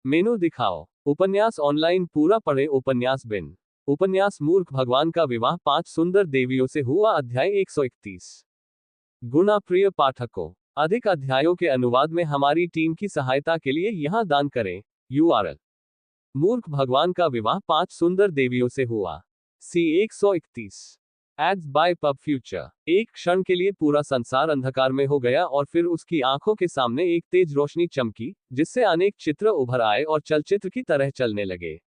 मेनू दिखाओ। उपन्यास ऑनलाइन पूरा पढ़े। उपन्यास बिन। उपन्यास मूर्ख भगवान का विवाह 5 सुंदर देवियों से हुआ। अध्याय 131। गुणा प्रिय पाठकों, अधिक अध्यायों के अनुवाद में हमारी टीम की सहायता के लिए यहां दान करें। URL। मूर्ख भगवान का विवाह 5 सुंदर देवियों से हुआ। C 131। Ads by PubFuture. एक क्षण के लिए पूरा संसार अंधकार में हो गया और फिर उसकी आंखों के सामने एक तेज रोशनी चमकी, जिससे अनेक चित्र उभर आए और चलचित्र की तरह चलने लगे।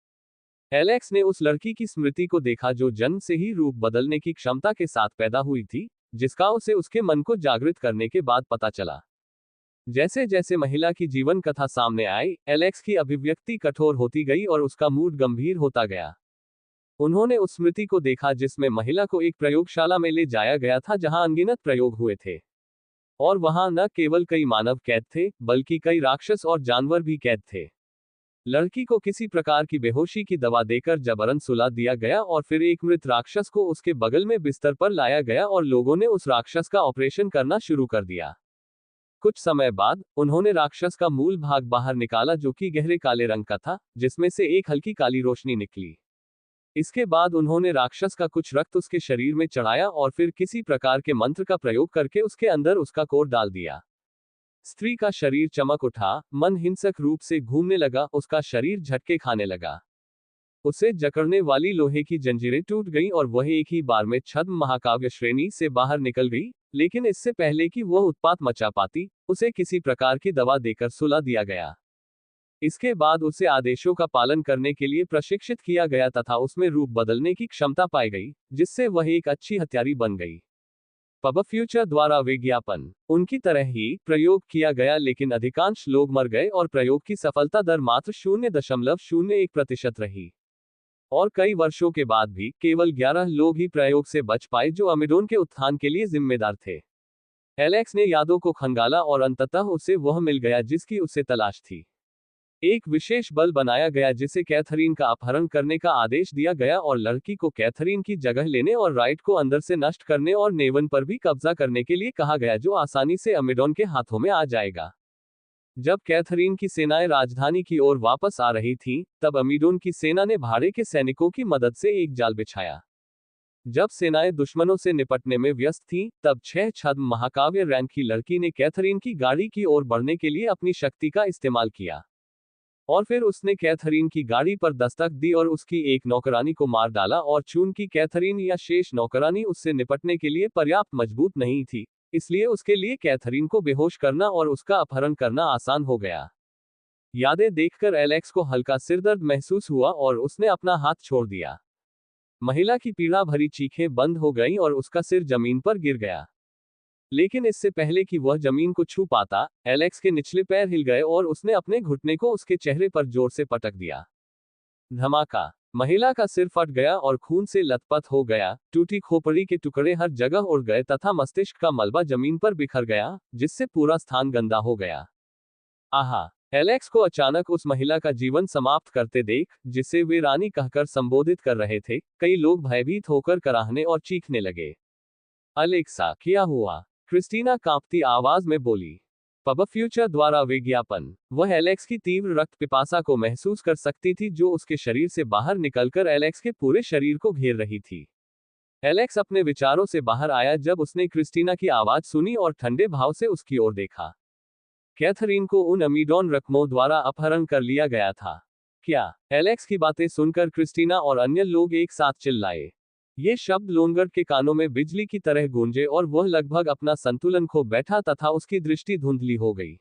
एलेक्स ने उस लड़की की स्मृति को देखा जो जन्म से ही रूप बदलने की क्षमता के साथ पैदा हुई थी, जिसका उसे उसके मन को जागृत करने के बाद पता चला। जैसे जैसे महिला की जीवन कथा सामने आई, एलेक्स की अभिव्यक्ति कठोर होती गई और उसका मूड गंभीर होता गया। उन्होंने उस स्मृति को देखा जिसमें महिला को एक प्रयोगशाला में ले जाया गया था जहां अनगिनत प्रयोग हुए थे। और वहां न केवल कई मानव कैद थे, बल्कि कई राक्षस और जानवर भी कैद थे। लड़की को किसी प्रकार की बेहोशी की दवा देकर जबरन सुला दिया गया और फिर एक मृत राक्षस को उसके बगल में बिस्तर पर लाया गया और लोगों ने उस राक्षस का ऑपरेशन करना शुरू कर दिया। कुछ समय बाद उन्होंने राक्षस का मूल भाग बाहर निकाला जो कि गहरे काले रंग का था, जिसमें से एक हल्की काली रोशनी निकली। इसके बाद उन्होंने राक्षस का कुछ रक्त उसके शरीर में चढ़ाया और फिर किसी प्रकार के मंत्र का प्रयोग करके उसके अंदर उसका कोर डाल दिया। स्त्री का शरीर चमक उठा, मन हिंसक रूप से घूमने लगा, उसका शरीर झटके खाने लगा। उसे जकड़ने वाली लोहे की जंजीरें टूट गईं और वह एक ही बार में छद्म महाकाव्य श्रेणी से बाहर निकल गई, लेकिन इससे पहले कि वह उत्पात मचा पाती, उसे किसी प्रकार की दवा देकर सुला दिया गया। इसके बाद उसे आदेशों का पालन करने के लिए प्रशिक्षित किया गया तथा उसमें रूप बदलने की क्षमता पाई गई, जिससे वह एक अच्छी हत्यारी बन गई। पब फ्यूचर द्वारा विज्ञापन। उनकी तरह ही प्रयोग किया गया, लेकिन अधिकांश लोग मर गए और प्रयोग की सफलता दर मात्र 0.01% रही। और कई वर्षों के बाद भी केवल 11 लोग ही प्रयोग से बच पाए जो अमेडोन के उत्थान के लिए जिम्मेदार थे। एलेक्स ने यादों को खंगाला और अंततः उसे वह मिल गया जिसकी उसे तलाश थी। एक विशेष बल बनाया गया जिसे कैथरीन का अपहरण करने का आदेश दिया गया और लड़की को कैथरीन की जगह लेने और राइट को अंदर से नष्ट करने और नेवन पर भी कब्जा करने के लिए कहा गया, जो आसानी से अमेडोन के हाथों में आ जाएगा। जब कैथरीन की सेनाएं राजधानी की ओर वापस आ रही थीं, तब अमीडोन की सेना ने भाड़े के सैनिकों की मदद से एक जाल बिछाया। जब सेनाएं दुश्मनों से निपटने में व्यस्त थीं, तब 6 छद्म महाकाव्य रैंक की लड़की ने कैथरीन की गाड़ी की ओर बढ़ने के लिए अपनी शक्ति का इस्तेमाल किया। और फिर उसने कैथरीन की गाड़ी पर दस्तक दी और उसकी एक नौकरानी को मार डाला, और चूंकि कैथरीन या शेष नौकरानी उससे निपटने के लिए पर्याप्त मजबूत नहीं थी, इसलिए उसके लिए कैथरीन को बेहोश करना और उसका अपहरण करना आसान हो गया। यादें देखकर एलेक्स को हल्का सिरदर्द महसूस हुआ और उसने अपना हाथ छोड़ दिया। महिला की पीड़ा भरी चीखें बंद हो गईं और उसका सिर जमीन पर गिर गया। लेकिन इससे पहले कि वह जमीन को छू पाता, एलेक्स के निचले पैर हिल गए और उसने अपने घुटने को उसके चेहरे पर जोर से पटक दिया। धमाका। महिला का सिर फट गया और खून से लथपथ हो गया। टूटी खोपड़ी के टुकड़े हर जगह उड़ गए तथा मस्तिष्क का मलबा जमीन पर बिखर गया, जिससे पूरा स्थान गंदा हो गया। आहा। एलेक्स को अचानक उस महिला का जीवन समाप्त करते देख, जिसे वे रानी कहकर संबोधित कर रहे थे, कई लोग भयभीत होकर कराहने और चीखने लगे। अलेक्सा, क्या हुआ? क्रिस्टीना कांपती आवाज में बोली। पब फ्यूचर द्वारा विज्ञापन। वह एलेक्स की तीव्र रक्त पिपासा को महसूस कर सकती थी, जो उसके शरीर से बाहर निकलकर एलेक्स के पूरे शरीर को घेर रही थी। एलेक्स अपने विचारों से बाहर आया जब उसने क्रिस्टीना की आवाज सुनी और ठंडे भाव से उसकी ओर देखा। कैथरीन को उन अमीडोन रकमों द्वारा अपहरण कर लिया गया था। क्या? एलेक्स की बातें सुनकर क्रिस्टीना और अन्य लोग एक साथ चिल्लाए। ये शब्द लोनगढ़ के कानों में बिजली की तरह गूंजे और वह लगभग अपना संतुलन खो बैठा तथा उसकी दृष्टि धुंधली हो गई।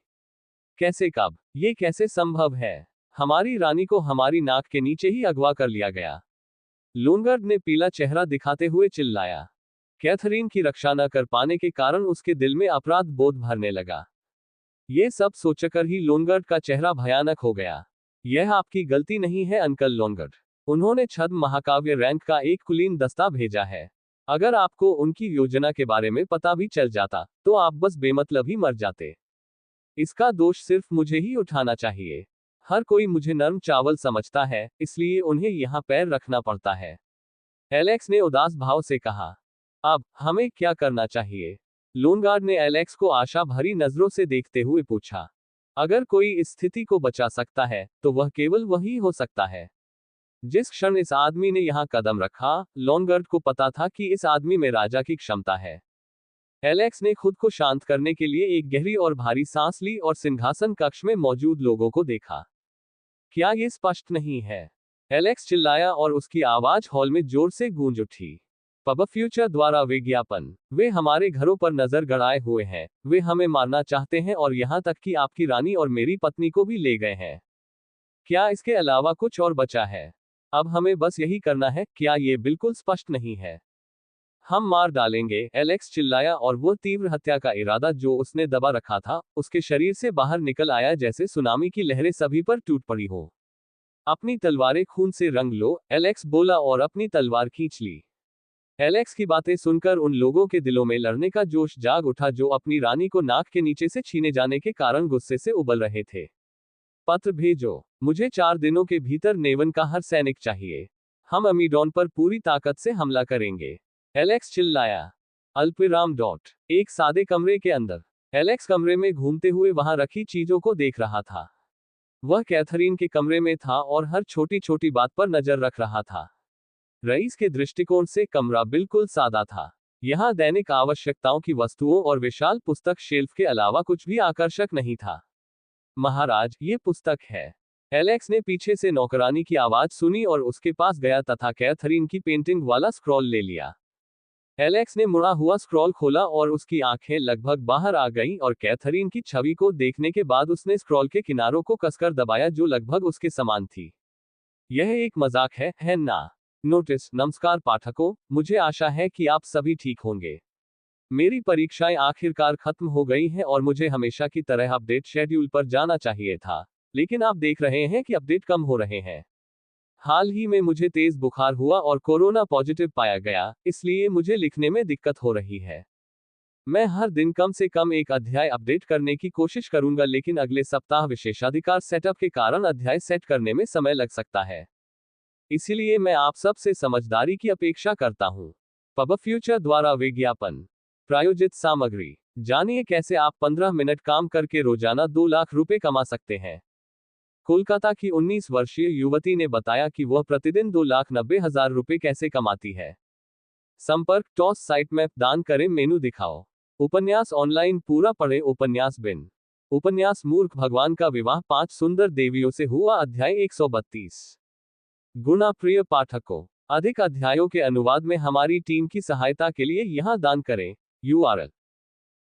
कैसे? कब? ये कैसे संभव है? हमारी रानी को हमारी नाक के नीचे ही अगवा कर लिया गया। लोनगढ़ ने पीला चेहरा दिखाते हुए चिल्लाया। कैथरीन की रक्षा न कर पाने के कारण उसके दिल में अपराध बोध भरने लगा। ये सब सोचकर ही लोनगढ़ का चेहरा भयानक हो गया। यह आपकी गलती नहीं है अंकल लोनगढ़। उन्होंने छद्म महाकाव्य रैंक का एक कुलीन दस्ता भेजा है। अगर आपको उनकी योजना के बारे में पता भी चल जाता, तो आप बस बेमतलब ही मर जाते। इसका दोष सिर्फ मुझे ही उठाना चाहिए। हर कोई मुझे नर्म चावल समझता है, इसलिए उन्हें यहाँ पैर रखना पड़ता है। एलेक्स ने उदास भाव से कहा। अब हमें क्या करना चाहिए? लोनगार्ड ने एलेक्स को आशा भरी नजरों से देखते हुए पूछा। अगर कोई इस स्थिति को बचा सकता है तो वह केवल वही हो सकता है। जिस क्षण इस आदमी ने यहां कदम रखा, लॉन्गार्ड को पता था कि इस आदमी में राजा की क्षमता है। एलेक्स ने खुद को शांत करने के लिए एक गहरी और भारी सांस ली और सिंहासन कक्ष में मौजूद लोगों को देखा। क्या ये स्पष्ट नहीं है? एलेक्स चिल्लाया और उसकी आवाज हॉल में जोर से गूंज उठी। पब फ्यूचर द्वारा विज्ञापन। वे हमारे घरों पर नजर गड़ाए हुए हैं, वे हमें मारना चाहते हैं और यहां तक कि आपकी रानी और मेरी पत्नी को भी ले गए हैं। क्या इसके अलावा कुछ और बचा है? अब हमें बस यही करना है, क्या ये बिल्कुल स्पष्ट नहीं है? हम मार डालेंगे, एलेक्स चिल्लाया और वो तीव्र हत्या का इरादा जो उसने दबा रखा था, उसके शरीर से बाहर निकल आया जैसे सुनामी की लहरें सभी पर टूट पड़ी हो। अपनी तलवारें खून से रंग लो, एलेक्स बोला और अपनी तलवार खींच ली। एलेक्स की बातें सुनकर उन लोगों के दिलों में लड़ने का जोश जाग उठा जो अपनी रानी को नाक के नीचे से छीने जाने के कारण गुस्से से उबल रहे थे। पत्र भेजो, मुझे 4 दिनों के भीतर नेवन का हर सैनिक चाहिए। हम अमीडॉन पर पूरी ताकत से हमला करेंगे, एलेक्स चिल्लाया। अल्पविराम डॉट। एक सादे कमरे के अंदर एलेक्स कमरे में घूमते हुए वहां रखी चीजों को देख रहा था। वह कैथरीन के कमरे में था और हर छोटी छोटी बात पर नजर रख रहा था। रईस के दृष्टिकोण से कमरा बिल्कुल सादा था। यहां दैनिक आवश्यकताओं की वस्तुओं और विशाल पुस्तक शेल्फ के अलावा कुछ भी आकर्षक नहीं था। महाराज, ये पुस्तक है। एलेक्स ने पीछे से नौकरानी की आवाज सुनी और उसके पास गया तथा कैथरीन की पेंटिंग वाला स्क्रॉल ले लिया। एलेक्स ने मुड़ा हुआ स्क्रॉल खोला और उसकी आंखें लगभग बाहर आ गईं और कैथरीन की छवि को देखने के बाद उसने स्क्रॉल के किनारों को कसकर दबाया जो लगभग उसके समान थी। यह एक मजाक है ना? नोटिस। नमस्कार पाठकों, मुझे आशा है कि आप सभी ठीक होंगे। मेरी परीक्षाएं आखिरकार खत्म हो गई हैं और मुझे हमेशा की तरह अपडेट शेड्यूल पर जाना चाहिए था, लेकिन आप देख रहे हैं कि अपडेट कम हो रहे हैं। हाल ही में मुझे तेज बुखार हुआ और कोरोना पॉजिटिव पाया गया, इसलिए मुझे लिखने में दिक्कत हो रही है। मैं हर दिन कम से कम एक अध्याय अपडेट करने की कोशिश करूंगा, लेकिन अगले सप्ताह विशेषाधिकार सेटअप के कारण अध्याय सेट करने में समय लग सकता है। इसलिए मैं आप सब से समझदारी की अपेक्षा करता हूं। पब फ्यूचर द्वारा विज्ञापन। प्रायोजित सामग्री। जानिए कैसे आप 15 मिनट काम करके रोजाना 2 लाख रुपए कमा सकते हैं। कोलकाता की 19 वर्षीय युवती ने बताया कि वह प्रतिदिन 2,90,000 रुपए कैसे कमाती है। संपर्क टॉस साइट मैप दान करें मेनू दिखाओ। उपन्यास ऑनलाइन पूरा पढ़े उपन्यास बिन। उपन्यास मूर्ख भगवान का विवाह 5 सुंदर देवियों से हुआ अध्याय 132। गुणा प्रिय पाठकों, अधिक अध्यायों के अनुवाद में हमारी टीम की सहायता के लिए यहां दान करें। URL।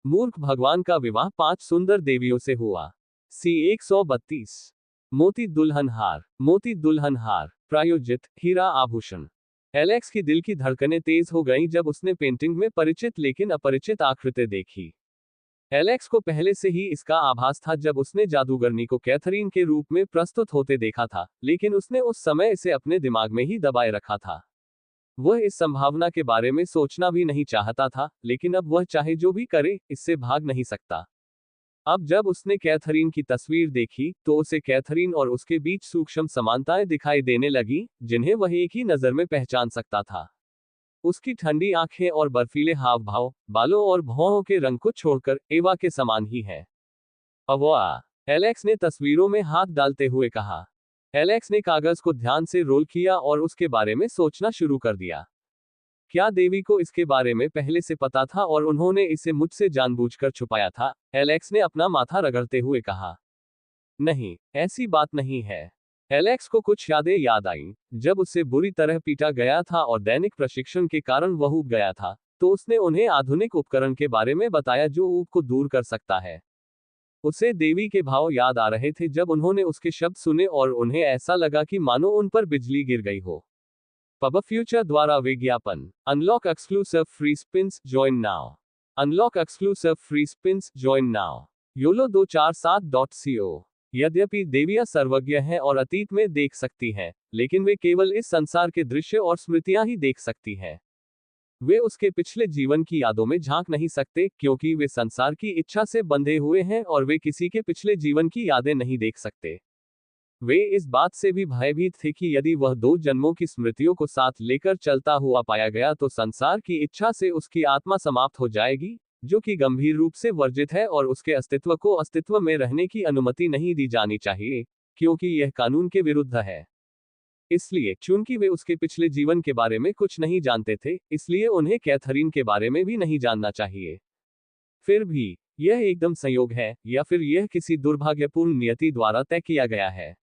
मूर्ख भगवान का विवाह 5 सुंदर देवियों से हुआ। C 132। मोती दुल्हन हार। मोती दुल्हन हार। प्रायोजित हीरा आभूषण। एलेक्स की दिल की धड़कनें तेज हो गईं जब उसने पेंटिंग में परिचित लेकिन अपरिचित आकृति देखी। एलेक्स को पहले से ही इसका आभास था जब उसने जादूगरनी को कैथरीन के रूप में प्रस्तुत होते देखा था, लेकिन उसने उस समय इसे अपने दिमाग में ही दबाए रखा था। वह इस संभावना के बारे में सोचना भी नहीं चाहता था, लेकिन अब वह चाहे जो भी करे, इससे भाग नहीं सकता। अब जब उसने कैथरीन की तस्वीर देखी, तो उसे कैथरीन और उसके बीच सूक्ष्म समानताएं दिखाई देने लगी, जिन्हें वह एक ही नजर में पहचान सकता था। उसकी ठंडी आंखें और बर्फीले हाव भाव, बालों और भौहों के रंग को छोड़कर, एवा के समान ही है। अवा! एलेक्स ने तस्वीरों में हाथ डालते हुए कहा। एलेक्स ने कागज को ध्यान से रोल किया और उसके बारे में सोचना शुरू कर दिया। क्या देवी को इसके बारे में पहले से पता था और उन्होंने इसे मुझसे जानबूझकर छुपाया था? एलेक्स ने अपना माथा रगड़ते हुए कहा। नहीं, ऐसी बात नहीं है। एलेक्स को कुछ यादें याद आईं। जब उसे बुरी तरह पीटा गया था और दैनिक प्रशिक्षण के कारण वह ऊब गया था, तो उसने उन्हें आधुनिक उपकरण के बारे में बताया जो ऊब को दूर कर सकता है। उसे देवी के भाव याद आ रहे थे जब उन्होंने उसके शब्द सुने और उन्हें ऐसा लगा कि मानो उन पर बिजली गिर गई हो। पब फ्यूचर द्वारा विज्ञापन। Unlock exclusive free spins, join now. Unlock exclusive free spins, join now. YOLO247.co। यद्यपि देवियां सर्वज्ञ हैं और अतीत में देख सकती हैं, लेकिन वे केवल इस संसार के दृश्य और स्मृतियां ही देख सकती हैं। वे उसके पिछले जीवन की यादों में झांक नहीं सकते, क्योंकि वे संसार की इच्छा से बंधे हुए हैं और वे किसी के पिछले जीवन की यादें नहीं देख सकते। वे इस बात से भी भयभीत थे कि यदि वह 2 जन्मों की स्मृतियों को साथ लेकर चलता हुआ पाया गया तो संसार की इच्छा से उसकी आत्मा समाप्त हो जाएगी, जो कि गंभीर रूप से वर्जित है और उसके अस्तित्व को अस्तित्व में रहने की अनुमति नहीं दी जानी चाहिए, क्योंकि यह कानून के विरुद्ध है। इसलिए चूंकि वे उसके पिछले जीवन के बारे में कुछ नहीं जानते थे, इसलिए उन्हें कैथरीन के बारे में भी नहीं जानना चाहिए। फिर भी यह एकदम संयोग है, या फिर यह किसी दुर्भाग्यपूर्ण नियति द्वारा तय किया गया है।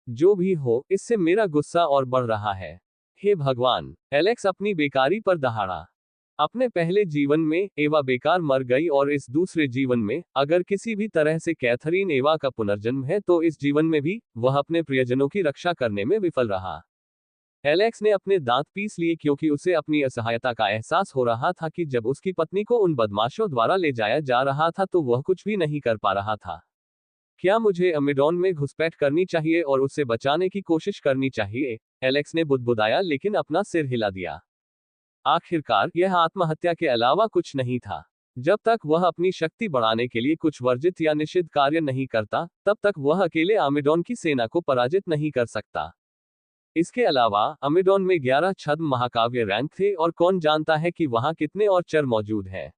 जो भी हो, इससे मेरा गुस्सा और बढ़ रहा है। हे भगवान! एलेक्स अपनी बेकारी पर दहाड़ा। अपने पहले जीवन में एवा बेकार मर गई और इस दूसरे जीवन में, अगर किसी भी तरह से कैथरीन एवा का पुनर्जन्म है, तो इस जीवन में भी वह अपने प्रियजनों की रक्षा करने में विफल रहा। एलेक्स ने अपने दांत पीस लिए क्योंकि उसे अपनी असहायता का एहसास हो रहा था कि जब उसकी पत्नी को उन बदमाशों द्वारा ले जाया जा रहा था तो वह कुछ भी नहीं कर पा रहा था। क्या मुझे अमेडॉन में घुसपैठ करनी चाहिए और उसे बचाने की कोशिश करनी चाहिए? एलेक्स ने बुदबुदाया, लेकिन अपना सिर हिला दिया। आखिरकार यह आत्महत्या के अलावा कुछ नहीं था। जब तक वह अपनी शक्ति बढ़ाने के लिए कुछ वर्जित या निषिद्ध कार्य नहीं करता, तब तक वह अकेले अमेडॉन की सेना को पराजित नहीं कर सकता। इसके अलावा अमेडॉन में 11 छद्म महाकाव्य रैंक थे और कौन जानता है कि वहां कितने और चर मौजूद हैं।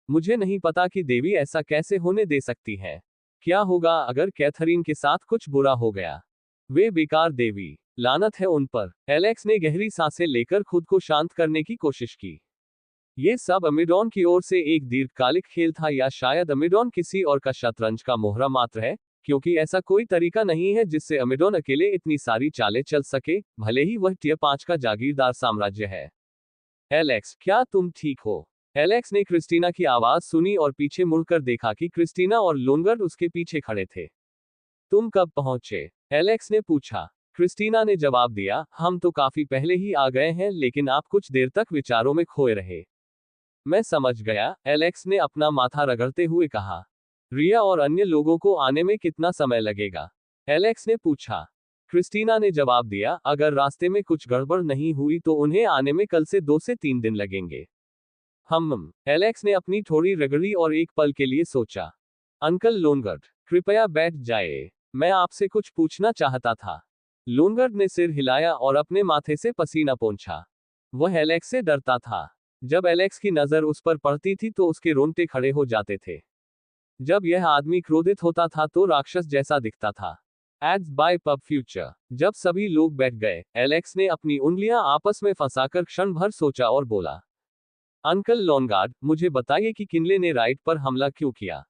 मुझे नहीं पता कि देवी ऐसा कैसे होने दे सकती है। क्या होगा अगर कैथरीन के साथ कुछ बुरा हो गया? वे बेकार देवी, लानत है उन पर। एलेक्स ने गहरी सांसें लेकर खुद को शांत करने की कोशिश की। ये सब अमेडॉन की ओर से एक दीर्घकालिक खेल था, या शायद अमेडॉन किसी और का शतरंज का मोहरा मात्र है, क्योंकि ऐसा कोई तरीका नहीं है जिससे अमेडॉन अकेले इतनी सारी चालें चल सके, भले ही वह टियर 5 का जागीरदार साम्राज्य है। एलेक्स, क्या तुम ठीक हो? एलेक्स ने क्रिस्टीना की आवाज सुनी और पीछे मुड़कर देखा कि क्रिस्टीना और लोनगर्ड उसके पीछे खड़े थे। तुम कब पहुंचे? एलेक्स ने पूछा। क्रिस्टीना ने जवाब दिया, हम तो काफी पहले ही आ गए हैं, लेकिन आप कुछ देर तक विचारों में खोए रहे। मैं समझ गया, एलेक्स ने अपना माथा रगड़ते हुए कहा। रिया और अन्य लोगों को आने में कितना समय लगेगा? एलेक्स ने पूछा। क्रिस्टीना ने जवाब दिया, अगर रास्ते में कुछ गड़बड़ नहीं हुई तो उन्हें आने में कल से 2 से 3 दिन लगेंगे। एलेक्स ने अपनी थोड़ी रगड़ी और एक पल के लिए सोचा। अंकल लोनगर्ड, कृपया बैठ जाइए, मैं आपसे कुछ पूछना चाहता था। लोनगर्ड ने सिर हिलाया और अपने माथे से पसीना पोंछा। वह एलेक्स से डरता था। जब एलेक्स की नजर उस पर पड़ती थी तो उसके रोंगटे खड़े हो जाते थे। जब यह आदमी क्रोधित होता था तो राक्षस जैसा दिखता था। Ads by PubFuture. जब सभी लोग बैठ गए, एलेक्स ने अपनी उंगलियां आपस में फंसाकर क्षण भर सोचा और बोला, अंकल लोनगार्ड, मुझे बताइए कि किनले ने राइट पर हमला क्यों किया।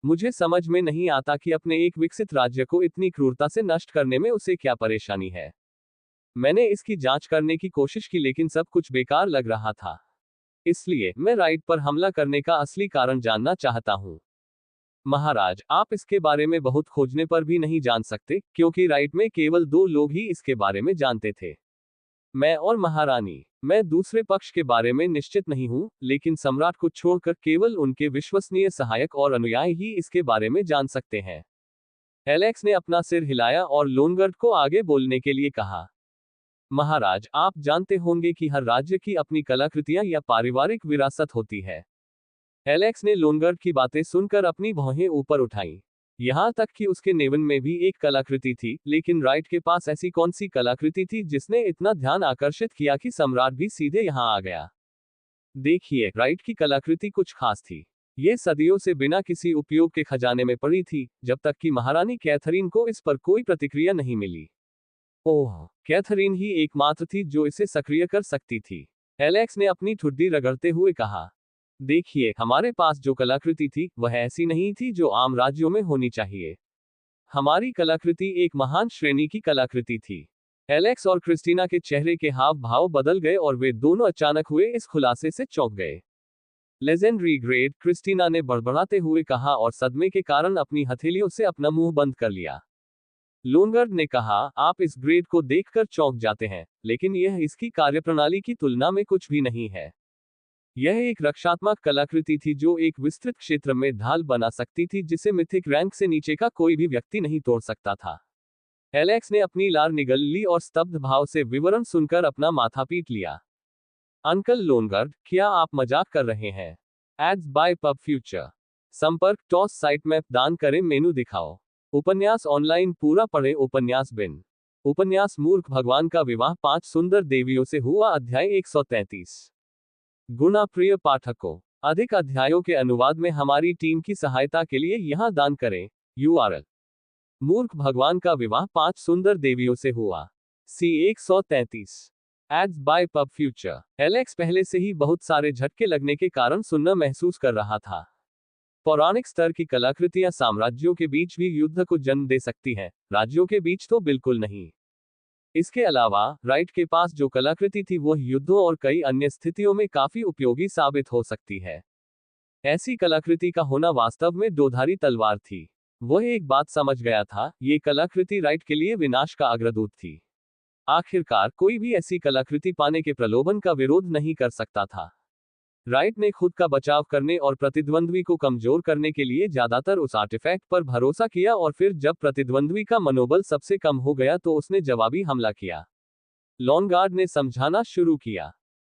मुझे समझ में नहीं आता कि अपने एक विकसित राज्य को इतनी क्रूरता से नष्ट करने में उसे क्या परेशानी है। मैंने इसकी जांच करने की कोशिश की, लेकिन सब कुछ बेकार लग रहा था। इसलिए मैं राइट पर हमला करने का असली कारण जानना चाहता हूं। महाराज, आप इसके बारे में बहुत खोजने पर भी नहीं जान सकते, क्योंकि राइट में केवल 2 लोग ही इसके बारे में जानते थे, मैं और महारानी। मैं दूसरे पक्ष के बारे में निश्चित नहीं हूं, लेकिन सम्राट को छोड़कर केवल उनके विश्वसनीय सहायक और अनुयायी ही इसके बारे में जान सकते हैं। एलेक्स ने अपना सिर हिलाया और लोनगर्ड को आगे बोलने के लिए कहा। महाराज, आप जानते होंगे कि हर राज्य की अपनी कलाकृतियां या पारिवारिक विरासत होती है। एलेक्स ने लोनगर्ड की बातें सुनकर अपनी भौहें ऊपर उठाईं। यहां तक कि उसके नेवन में भी एक कलाकृति थी, लेकिन राइट के पास ऐसी कौन सी कलाकृति थी जिसने इतना ध्यान आकर्षित किया कि सम्राट भी सीधे यहां आ गया। देखिए, राइट की कलाकृति कुछ खास थी। ये सदियों से बिना किसी उपयोग के खजाने में पड़ी थी, जब तक कि महारानी कैथरीन को इस पर कोई प्रतिक्रिया नहीं मिली। ओह, कैथरीन ही एकमात्र थी जो इसे सक्रिय कर सकती थी। एलेक्स ने अपनी ठुड्डी रगड़ते हुए कहा। देखिए, हमारे पास जो कलाकृति थी, वह ऐसी नहीं थी जो आम राज्यों में होनी चाहिए। हमारी कलाकृति एक महान श्रेणी की कलाकृति थी। एलेक्स और क्रिस्टीना के चेहरे के हाव भाव बदल गए और वे दोनों अचानक हुए इस खुलासे से चौंक गए। लेजेंडरी ग्रेड, क्रिस्टीना ने बड़बड़ाते हुए कहा और सदमे के कारण अपनी हथेलियों से अपना मुंह बंद कर लिया। लोनगर्ड ने कहा, आप इस ग्रेड को देखकर चौंक जाते हैं, लेकिन यह इसकी कार्यप्रणाली की तुलना में कुछ भी नहीं है। यह एक रक्षात्मक कलाकृति थी जो एक विस्तृत क्षेत्र में ढाल बना सकती थी जिसे मिथिक रैंक से नीचे का कोई भी व्यक्ति नहीं तोड़ सकता था। एलेक्स ने अपनी लार निगल ली और स्तब्ध भाव से विवरण सुनकर अपना माथा पीट लिया। अंकल लोनगर्ड, क्या आप मजाक कर रहे हैं? Ads by PubFuture. संपर्क टॉस साइट मैप दान करें, मेनू दिखाओ। उपन्यास ऑनलाइन पूरा पढ़े। उपन्यास बिन। उपन्यास मूर्ख भगवान का विवाह 5 सुंदर देवियों से हुआ, अध्याय 133। गुणा प्रिय पाठकों, अधिक अध्यायों के अनुवाद में हमारी टीम की सहायता के लिए यहाँ दान करें। URL: मूर्ख भगवान का विवाह 5 सुंदर देवियों से हुआ। C133 ads by PubFuture. Alex पहले से ही बहुत सारे झटके लगने के कारण सुन्न महसूस कर रहा था। पौराणिक स्तर की कलाकृतियां साम्राज्यों के बीच भी युद्ध को जन्म दे सकती हैं, राज्यों के बीच तो बिल्कुल नहीं। इसके अलावा राइट के पास जो कलाकृति थी वह युद्धों और कई अन्य स्थितियों में काफी उपयोगी साबित हो सकती है। ऐसी कलाकृति का होना वास्तव में दोधारी तलवार थी। वह एक बात समझ गया था, ये कलाकृति राइट के लिए विनाश का अग्रदूत थी। आखिरकार कोई भी ऐसी कलाकृति पाने के प्रलोभन का विरोध नहीं कर सकता था। राइट ने खुद का बचाव करने और प्रतिद्वंद्वी को कमजोर करने के लिए ज्यादातर उस आर्टिफैक्ट पर भरोसा किया और फिर जब प्रतिद्वंद्वी का मनोबल सबसे कम हो गया तो उसने जवाबी हमला किया। लॉन्गार्ड ने समझाना शुरू किया,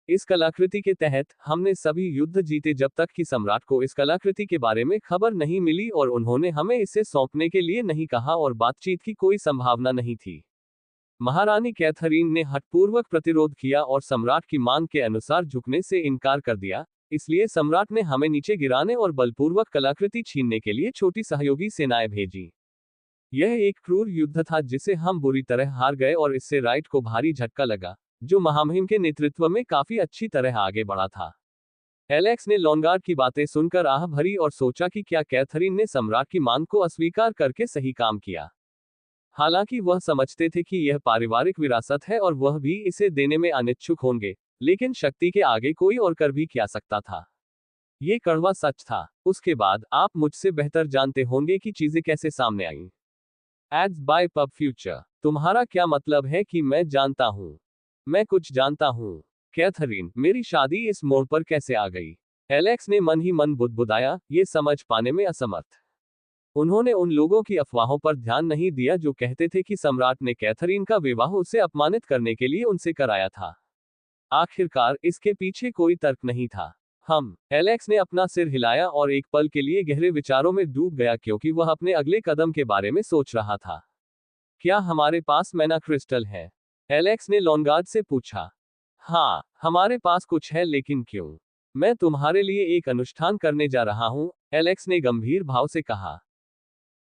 इस कलाकृति के तहत हमने सभी युद्ध जीते जब तक कि सम्राट को इस कलाकृति के बारे में खबर नहीं मिली और उन्होंने हमें इसे सौंपने के लिए नहीं कहा और बातचीत की कोई संभावना नहीं थी। महारानी कैथरीन ने हठपूर्वक प्रतिरोध किया और सम्राट की मांग के अनुसार झुकने से इनकार कर दिया, इसलिए सम्राट ने हमें नीचे गिराने और बलपूर्वक कलाकृति छीनने के लिए छोटी सहयोगी सेनाएं भेजी। यह एक क्रूर युद्ध था जिसे हम बुरी तरह हार गए और इससे राइट को भारी झटका लगा, जो महामहिम के नेतृत्व में काफी अच्छी तरह आगे बढ़ा था। एलेक्स ने लॉन्गार्ड की बातें सुनकर आह भरी और सोचा कि क्या कैथरीन ने सम्राट की मांग को अस्वीकार करके सही काम किया। हालांकि वह समझते थे कि यह पारिवारिक विरासत है और वह भी इसे देने में अनिच्छुक होंगे, लेकिन शक्ति के आगे कोई और कर भी क्या सकता था। ये कड़वा सच था। उसके बाद आप मुझसे बेहतर जानते होंगे कि चीजें कैसे सामने आईं। Ads by PubFuture. तुम्हारा क्या मतलब है कि मैं जानता हूं? मैं कुछ जानता हूं। कैथरीन, मेरी शादी इस मोड़ पर कैसे आ गई? एलेक्स ने मन ही मन बुदबुदाया, ये समझ पाने में असमर्थ। उन्होंने उन लोगों की अफवाहों पर ध्यान नहीं दिया जो कहते थे कि सम्राट ने कैथरीन का विवाह उसे अपमानित करने के लिए उनसे कराया था। आखिरकार इसके पीछे कोई तर्क नहीं था। एलेक्स ने अपना सिर हिलाया और एक पल के लिए गहरे विचारों में डूब गया क्योंकि वह अपने अगले कदम के बारे में सोच रहा था। क्या हमारे पास मैना क्रिस्टल है? एलेक्स ने लॉन्गार्ड से पूछा। हाँ, हमारे पास कुछ है, लेकिन क्यों? मैं तुम्हारे लिए एक अनुष्ठान करने जा रहा हूं, एलेक्स ने गंभीर भाव से कहा।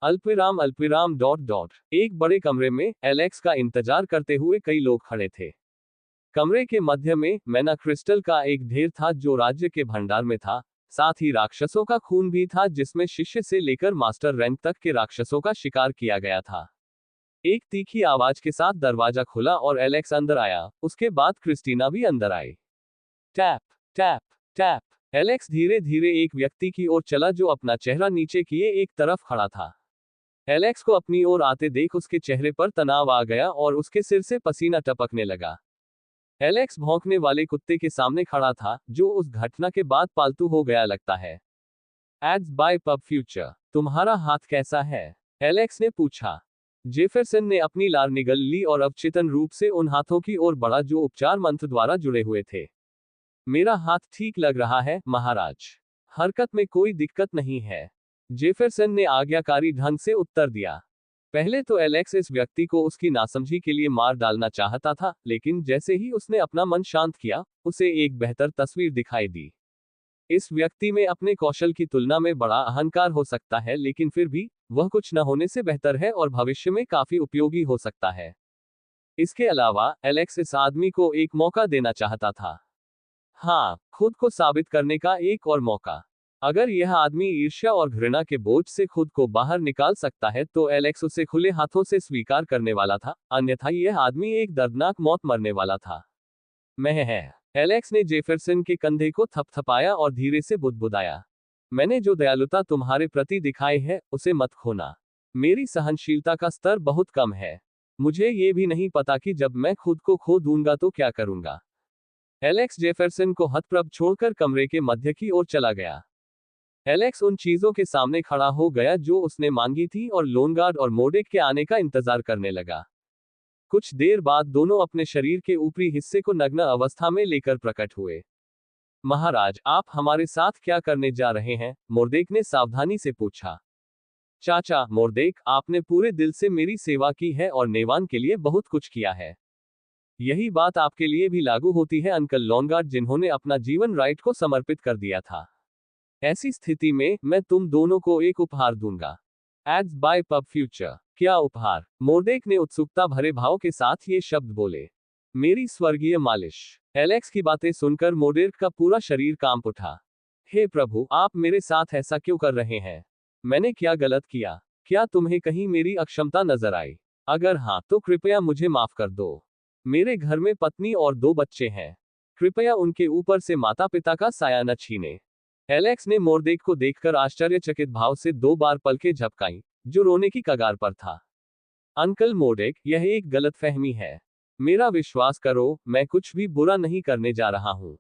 अल्पविराम अल्पविराम डॉट डॉट। एक बड़े कमरे में एलेक्स का इंतजार करते हुए कई लोग खड़े थे। कमरे के मध्य में मैना क्रिस्टल का एक ढेर था जो राज्य के भंडार में था, साथ ही राक्षसों का खून भी था जिसमें शिष्य से लेकर मास्टर रैंक तक के राक्षसों का शिकार किया गया था। एक तीखी आवाज के साथ दरवाजा खुला और एलेक्स अंदर आया, उसके बाद क्रिस्टीना भी अंदर आई। Tap tap tap. एलेक्स धीरे धीरे एक व्यक्ति की ओर चला जो अपना चेहरा नीचे किए एक तरफ खड़ा था। एलेक्स को अपनी ओर आते देख उसके चेहरे पर तनाव आ गया और उसके सिर से पसीना टपकने लगा। एलेक्स भौंकने वाले कुत्ते के सामने खड़ा था, जो उस घटना के बाद पालतू हो गया लगता है। Ads by PubFuture. तुम्हारा हाथ कैसा है? एलेक्स ने पूछा। जेफरसन ने अपनी लार निगल ली और अवचेतन रूप से उन हाथों की ओर बढ़ा जो उपचार मंत्र द्वारा जुड़े हुए थे। मेरा हाथ ठीक लग रहा है, महाराज। हरकत में कोई दिक्कत नहीं है, जेफरसन ने आज्ञाकारी ढंग से उत्तर दिया। पहले तो एलेक्स इस व्यक्ति को उसकी नासमझी के लिए मार डालना चाहता था, लेकिन जैसे ही उसने अपना मन शांत किया, उसे एक बेहतर तस्वीर दिखाई दी। इस व्यक्ति में अपने कौशल की तुलना में बड़ा अहंकार हो सकता है, लेकिन फिर भी वह कुछ न होने से बेहतर है और भविष्य में काफी उपयोगी हो सकता है। इसके अलावा एलेक्स इस आदमी को एक मौका देना चाहता था। हाँ, खुद को साबित करने का एक और मौका। अगर यह आदमी ईर्ष्या और घृणा के बोझ से खुद को बाहर निकाल सकता है तो एलेक्स उसे खुले हाथों से स्वीकार करने वाला था, अन्यथा यह आदमी एक दर्दनाक मौत मरने वाला था। मैं है। एलेक्स ने जेफरसन के कंधे को थपथपाया और धीरे से बुदबुदाया। मैंने जो दयालुता तुम्हारे प्रति दिखाई है, उसे मत खोना। मेरी सहनशीलता का स्तर बहुत कम है। मुझे ये भी नहीं पता कि जब मैं खुद को खो दूंगा तो क्या करूंगा। एलेक्स जेफरसन को हतप्रभ छोड़कर कमरे के मध्य की ओर चला गया। एलेक्स उन चीजों के सामने खड़ा हो गया जो उसने मांगी थी और लोनगार्ड और मोर्डेक के आने का इंतजार करने लगा। कुछ देर बाद दोनों अपने शरीर के ऊपरी हिस्से को नग्न अवस्था में लेकर प्रकट हुए। महाराज, आप हमारे साथ क्या करने जा रहे हैं? मोर्देक ने सावधानी से पूछा। चाचा मोर्देक, आपने पूरे दिल से मेरी सेवा की है और नेवान के लिए बहुत कुछ किया है। यही बात आपके लिए भी लागू होती है अंकल लोनगार्ड, जिन्होंने अपना जीवन राइट को समर्पित कर दिया था। ऐसी स्थिति में मैं तुम दोनों को एक उपहार दूंगा। Ads by PubFuture. क्या उपहार? मोर्देक ने उत्सुकता भरे भाव के साथ ये शब्द बोले। मेरी स्वर्गीय मालिश। एलेक्स की बातें सुनकर मोर्देक का पूरा शरीर कांप उठा। हे प्रभु, आप मेरे साथ ऐसा क्यों कर रहे हैं? मैंने क्या गलत किया? क्या तुम्हें कहीं मेरी अक्षमता नजर आई? अगर हाँ, तो कृपया मुझे माफ कर दो। मेरे घर में पत्नी और 2 बच्चे हैं। कृपया उनके ऊपर से माता पिता का साया न छीने। एलेक्स ने मोर्देक को देखकर आश्चर्यचकित भाव से 2 बार पलकें झपकाईं, जो रोने की कगार पर था। अंकल मोर्देक, यह एक गलतफहमी है। मेरा विश्वास करो, मैं कुछ भी बुरा नहीं करने जा रहा हूँ।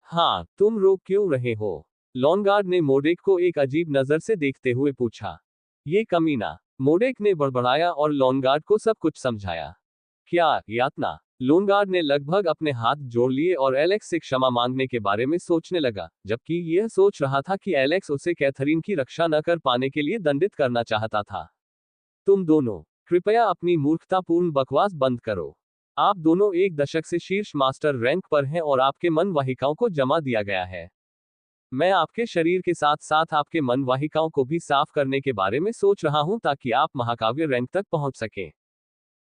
हाँ, तुम रो क्यों रहे हो? लॉनगार्ड ने मोर्देक को एक अजीब नजर से देखते हुए पूछा। ये कमीना। मोर्देक ने बड़बड़ाया और लॉनगार्ड को सब कुछ समझाया। क्या यातना? लोनगार्ड ने लगभग अपने हाथ जोड़ लिए और एलेक्स से क्षमा मांगने के बारे में सोचने लगा, जबकि यह सोच रहा था कि एलेक्स उसे कैथरीन की रक्षा न कर पाने के लिए दंडित करना चाहता था। तुम दोनों, कृपया अपनी मूर्खतापूर्ण बकवास बंद करो। आप दोनों 1 दशक से शीर्ष मास्टर रैंक पर हैं और आपके मन वाहिकाओं को जमा दिया गया है। मैं आपके शरीर के साथ साथ आपके मन वाहिकाओं को भी साफ करने के बारे में सोच रहा हूं ताकि आप महाकाव्य रैंक तक पहुंच सकें।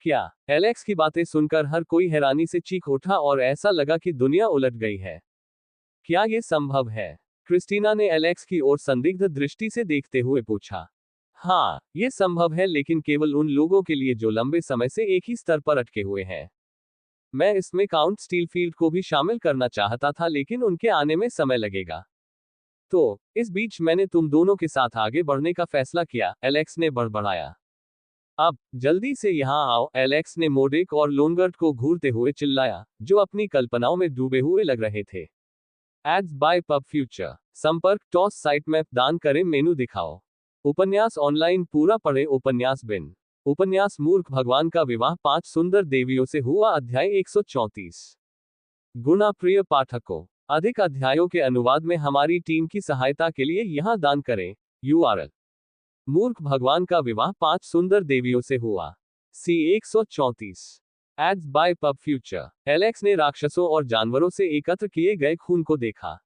क्या? एलेक्स की बातें सुनकर हर कोई हैरानी से चीख उठा और ऐसा लगा कि दुनिया उलट गई है। क्या ये संभव है? क्रिस्टीना ने एलेक्स की ओर संदिग्ध दृष्टि से देखते हुए पूछा। हाँ, ये संभव है, लेकिन केवल उन लोगों के लिए जो लंबे समय से एक ही स्तर पर अटके हुए हैं। मैं इसमें काउंट स्टीलफील्ड को भी शामिल करना चाहता था, लेकिन उनके आने में समय लगेगा। तो इस बीच मैंने तुम दोनों के साथ आगे बढ़ने का फैसला किया, एलेक्स ने बड़बड़ाया। अब जल्दी से यहाँ आओ, एलेक्स ने मोर्देक और लोनगार्ड को घूरते हुए चिल्लाया, जो अपनी कल्पनाओं में डूबे हुए लग रहे थे। Ads by PubFuture. संपर्क टॉस साइट मैप दान करें मेनू दिखाओ। उपन्यास ऑनलाइन पूरा पढ़े। उपन्यास बिन। उपन्यास मूर्ख भगवान का विवाह 5 सुंदर देवियों से हुआ अध्याय 134। गुणा प्रिय पाठकों, अधिक अध्यायों के अनुवाद में हमारी टीम की सहायता के लिए यहाँ दान करें। URL। मूर्ख भगवान का विवाह 5 सुंदर देवियों से हुआ। C 134। Ads by PubFuture. Alex ने राक्षसों और जानवरों से एकत्र किए गए खून को देखा।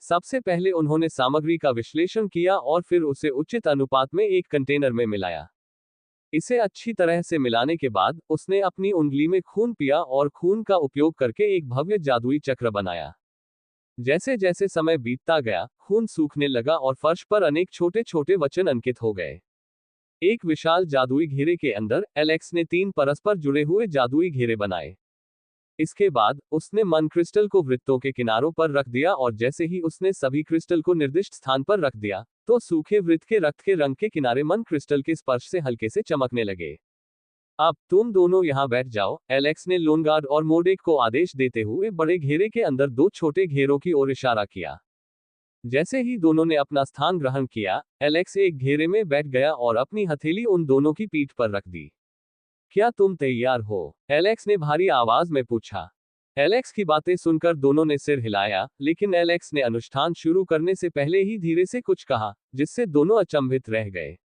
सबसे पहले उन्होंने सामग्री का विश्लेषण किया और फिर उसे उचित अनुपात में एक कंटेनर में मिलाया। इसे अच्छी तरह से मिलाने के बाद उसने अपनी उंगली में खून पिया और खून का उपयोग करके एक भव्य जादुई चक्र बनाया। जैसे जैसे समय बीतता गया, खून सूखने लगा और फर्श पर अनेक छोटे छोटे वचन अंकित हो गए। एक विशाल जादुई घेरे के अंदर एलेक्स ने 3 परस्पर जुड़े हुए जादुई घेरे बनाए। इसके बाद उसने मन क्रिस्टल को वृत्तों के किनारों पर रख दिया और जैसे ही उसने सभी क्रिस्टल को निर्दिष्ट स्थान पर रख दिया, तो सूखे वृत्त के रक्त के रंग के किनारे मन क्रिस्टल के स्पर्श से हल्के से चमकने लगे। अब तुम दोनों यहाँ बैठ जाओ, एलेक्स ने लोनगार्ड और मोर्देक को आदेश देते हुए बड़े घेरे के अंदर 2 छोटे घेरों की ओर इशारा किया। जैसे ही दोनों ने अपना स्थान ग्रहण किया, एलेक्स एक घेरे में बैठ गया और अपनी हथेली उन दोनों की पीठ पर रख दी। क्या तुम तैयार हो? एलेक्स ने भारी आवाज में पूछा। एलेक्स की बातें सुनकर दोनों ने सिर हिलाया, लेकिन एलेक्स ने अनुष्ठान शुरू करने से पहले ही धीरे से कुछ कहा, जिससे दोनों अचंभित रह गए।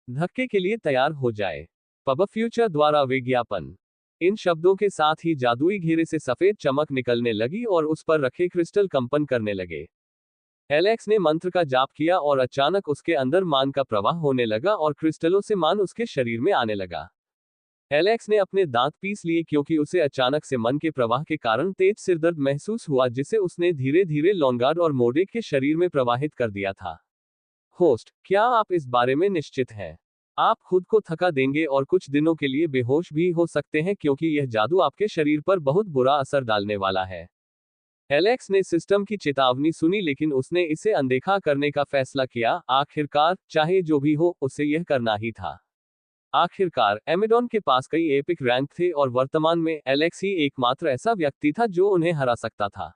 धक्के के लिए तैयार हो जाए। पब फ्यूचर द्वारा विज्ञापन। इन शब्दों के साथ ही जादुई घेरे से सफेद चमक निकलने लगी और उस पर रखे क्रिस्टल कंपन करने लगे। एलेक्स ने मंत्र का जाप किया और अचानक उसके अंदर मान का प्रवाह होने लगा और क्रिस्टलों से मान उसके शरीर में आने लगा। एलेक्स ने अपने दांत पीस लिए क्योंकि उसे अचानक से मन के प्रवाह के कारण तेज सिरदर्द महसूस हुआ, जिसे उसने धीरे धीरे लोनगार्ड और मोर्देक के शरीर में प्रवाहित कर दिया था। होस्ट, क्या आप इस बारे में निश्चित हैं? आप खुद को थका देंगे और कुछ दिनों के लिए बेहोश भी हो सकते हैं क्योंकि यह जादू आपके शरीर पर बहुत बुरा असर डालने वाला है। एलेक्स ने सिस्टम की चेतावनी सुनी, लेकिन उसने इसे अनदेखा करने का फैसला किया। आखिरकार, चाहे जो भी हो, उसे यह करना ही था। आखिरकार, एमेडॉन के पास कई एपिक रैंक थे और वर्तमान में एलेक्स ही एकमात्र ऐसा व्यक्ति था जो उन्हें हरा सकता था।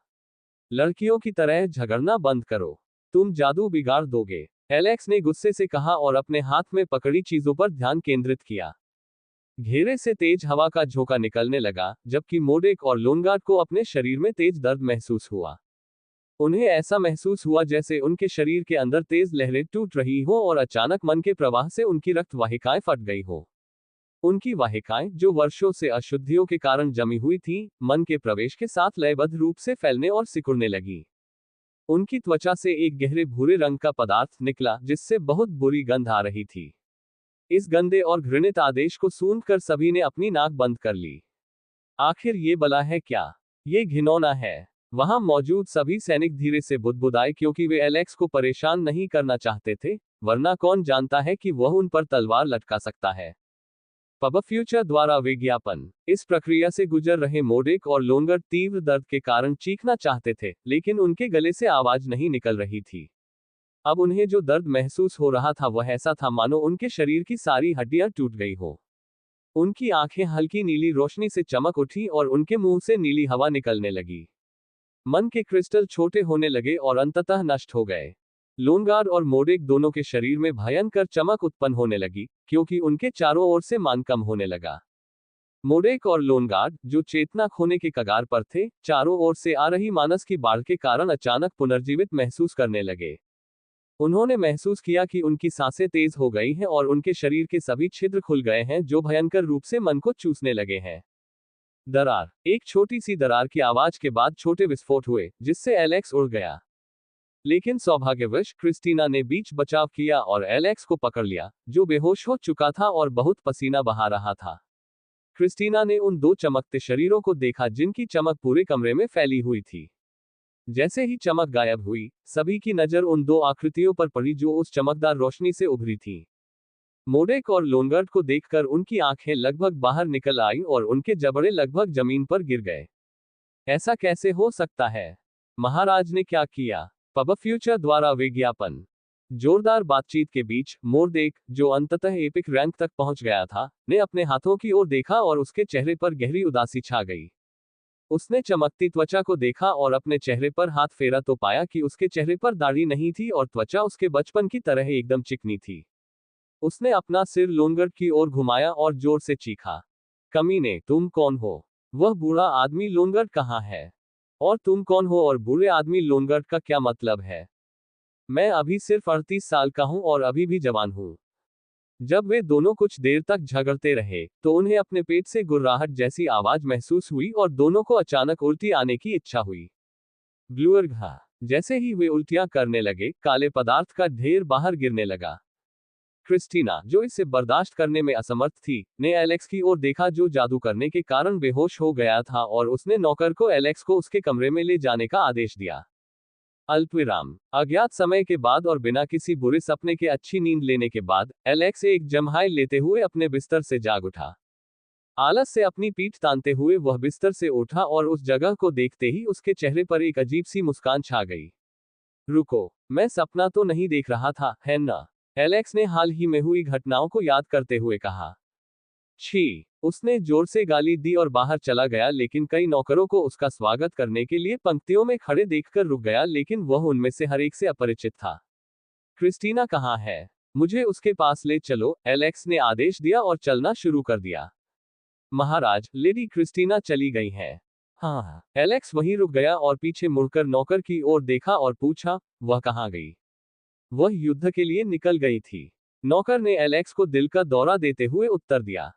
लड़कियों की तरह झगड़ना बंद करो, तुम जादू बिगाड़ दोगे, एलेक्स ने गुस्से से कहा और अपने हाथ में पकड़ी चीजों पर ध्यान केंद्रित किया। घेरे से तेज हवा का झोंका निकलने लगा, जबकि मोर्देक और लोनगार्ड को अपने शरीर में तेज दर्द महसूस हुआ। उन्हें ऐसा महसूस हुआ जैसे उनके शरीर के अंदर तेज लहरें टूट रही हों और अचानक मन के प्रवाह से उनकी रक्त वाहिकाएं फट गई हो। उनकी वाहिकाएं, जो वर्षों से अशुद्धियों के कारण जमी हुई थीं, मन के प्रवेश के साथ लयबद्ध रूप से फैलने और सिकुड़ने लगी। उनकी त्वचा से एक गहरे भूरे रंग का पदार्थ निकला जिससे बहुत बुरी गंध आ रही थी। इस गंदे और घृणित आदेश को सूंघकर सभी ने अपनी नाक बंद कर ली। आखिर ये बला है क्या? ये घिनौना है। वहां मौजूद सभी सैनिक धीरे से बुदबुदाए क्योंकि वे एलेक्स को परेशान नहीं करना चाहते थे, वरना कौन जानता है कि वह उन पर तलवार लटका सकता है। पब फ्यूचर द्वारा विज्ञापन। इस प्रक्रिया से गुजर रहे मोडेक और लोनगर तीव्र दर्द के कारण चीखना चाहते थे, लेकिन उनके गले से आवाज नहीं निकल रही थी। अब उन्हें जो दर्द महसूस हो रहा था वह ऐसा था मानो उनके शरीर की सारी हड्डियां टूट गई हो। उनकी आंखें हल्की नीली रोशनी से चमक उठी और उनके मुंह से नीली हवा निकलने लगी। मन के क्रिस्टल छोटे होने लगे और अंततः नष्ट हो गए। लोनगार्ड और मोडेक दोनों के शरीर में भयंकर चमक उत्पन्न होने लगी, क्योंकि उनके चारों ओर से मान कम होने लगा। मोडेक और लोनगार्ड, जो चेतना खोने के कगार पर थे, चारों ओर से आ रही मानस की बाढ़ के कारण अचानक पुनर्जीवित महसूस करने लगे। उन्होंने महसूस किया कि उनकी सांसें तेज हो गई हैं और उनके शरीर के सभी छिद्र खुल गए हैं जो भयंकर रूप से मन को चूसने लगे हैं। दरार। एक छोटी सी दरार की आवाज के बाद छोटे विस्फोट हुए, जिससे एलेक्स उड़ गया। लेकिन सौभाग्यवश क्रिस्टीना ने बीच बचाव किया और एलेक्स को पकड़ लिया, जो बेहोश हो चुका था और बहुत पसीना बहा रहा था। क्रिस्टीना ने उन दो चमकते शरीरों को देखा जिनकी चमक पूरे कमरे में फैली हुई थी। जैसे ही चमक गायब हुई, सभी की नजर उन दो आकृतियों पर पड़ी जो उस चमकदार रोशनी से उभरी थी। मोडेक और लोनगर्ड को देखकर उनकी आंखें लगभग बाहर निकल आईं और उनके जबड़े लगभग जमीन पर गिर गए। ऐसा कैसे हो सकता है? महाराज ने क्या किया? पब फ्यूचर द्वारा विज्ञापन। जोरदार बातचीत के बीच, मोरदेक, जो अंततः एपिक रैंक तक पहुंच गया था, ने अपने हाथों की ओर देखा और उसके चेहरे पर गहरी उदासी छा गई। उसने चमकती त्वचा को देखा और अपने चेहरे पर हाथ फेरा तो पाया कि उसके चेहरे पर दाढ़ी नहीं थी और त्वचा उसके बचपन की तरह एकदम चिकनी थी। उसने अपना सिर लोनगर्ड की ओर घुमाया और जोर से चीखा, कमीने, तुम कौन हो? वह बूढ़ा आदमी लोनगर्ड कहाँ है? और तुम कौन हो और बूढ़े आदमी लोनगर्ड का क्या मतलब है? मैं अभी सिर्फ 38 साल का हूं और अभी भी जवान हूं। जब वे दोनों कुछ देर तक झगड़ते रहे, तो उन्हें अपने पेट से गुर्राहट जैसी आवाज महसूस हुई और दोनों को अचानक उल्टी आने की इच्छा हुई। ब्लूअर्घा। जैसे ही वे उल्टियां करने लगे, काले पदार्थ का ढेर बाहर गिरने लगा। क्रिस्टीना, जो इसे बर्दाश्त करने में असमर्थ थी, ने एलेक्स की ओर देखा जो जादू करने के कारण बेहोश हो गया था और उसने नौकर को एलेक्स को उसके कमरे में ले जाने का आदेश दिया। अल्पविराम। अज्ञात समय के बाद और बिना किसी बुरे सपने के अच्छी नींद लेने के बाद, एलेक्स एक जम्हाई लेते हुए अपने बिस्तर से जाग उठा। आलस से अपनी पीठ तानते हुए वह बिस्तर से उठा और उस जगह को देखते ही उसके चेहरे पर एक अजीब सी मुस्कान छा गई। रुको, मैं सपना तो नहीं देख रहा था, है ना? एलेक्स ने हाल ही में हुई घटनाओं को याद करते हुए कहा। छी! उसने जोर से गाली दी और बाहर चला गया, लेकिन कई नौकरों को उसका स्वागत करने के लिए पंक्तियों में खड़े देखकर रुक गया, लेकिन वह उनमें से हर एक से अपरिचित था। क्रिस्टीना कहाँ है? मुझे उसके पास ले चलो, एलेक्स ने आदेश दिया और चलना शुरू कर दिया। महाराज, लेडी क्रिस्टीना चली गई है। हाँ। एलेक्स वहीं रुक गया और पीछे मुड़कर नौकर की ओर देखा और पूछा, वह कहाँ गई? वह युद्ध के लिए निकल गई थी। नौकर ने एलेक्स को दिल का दौरा देते हुए उत्तर दिया।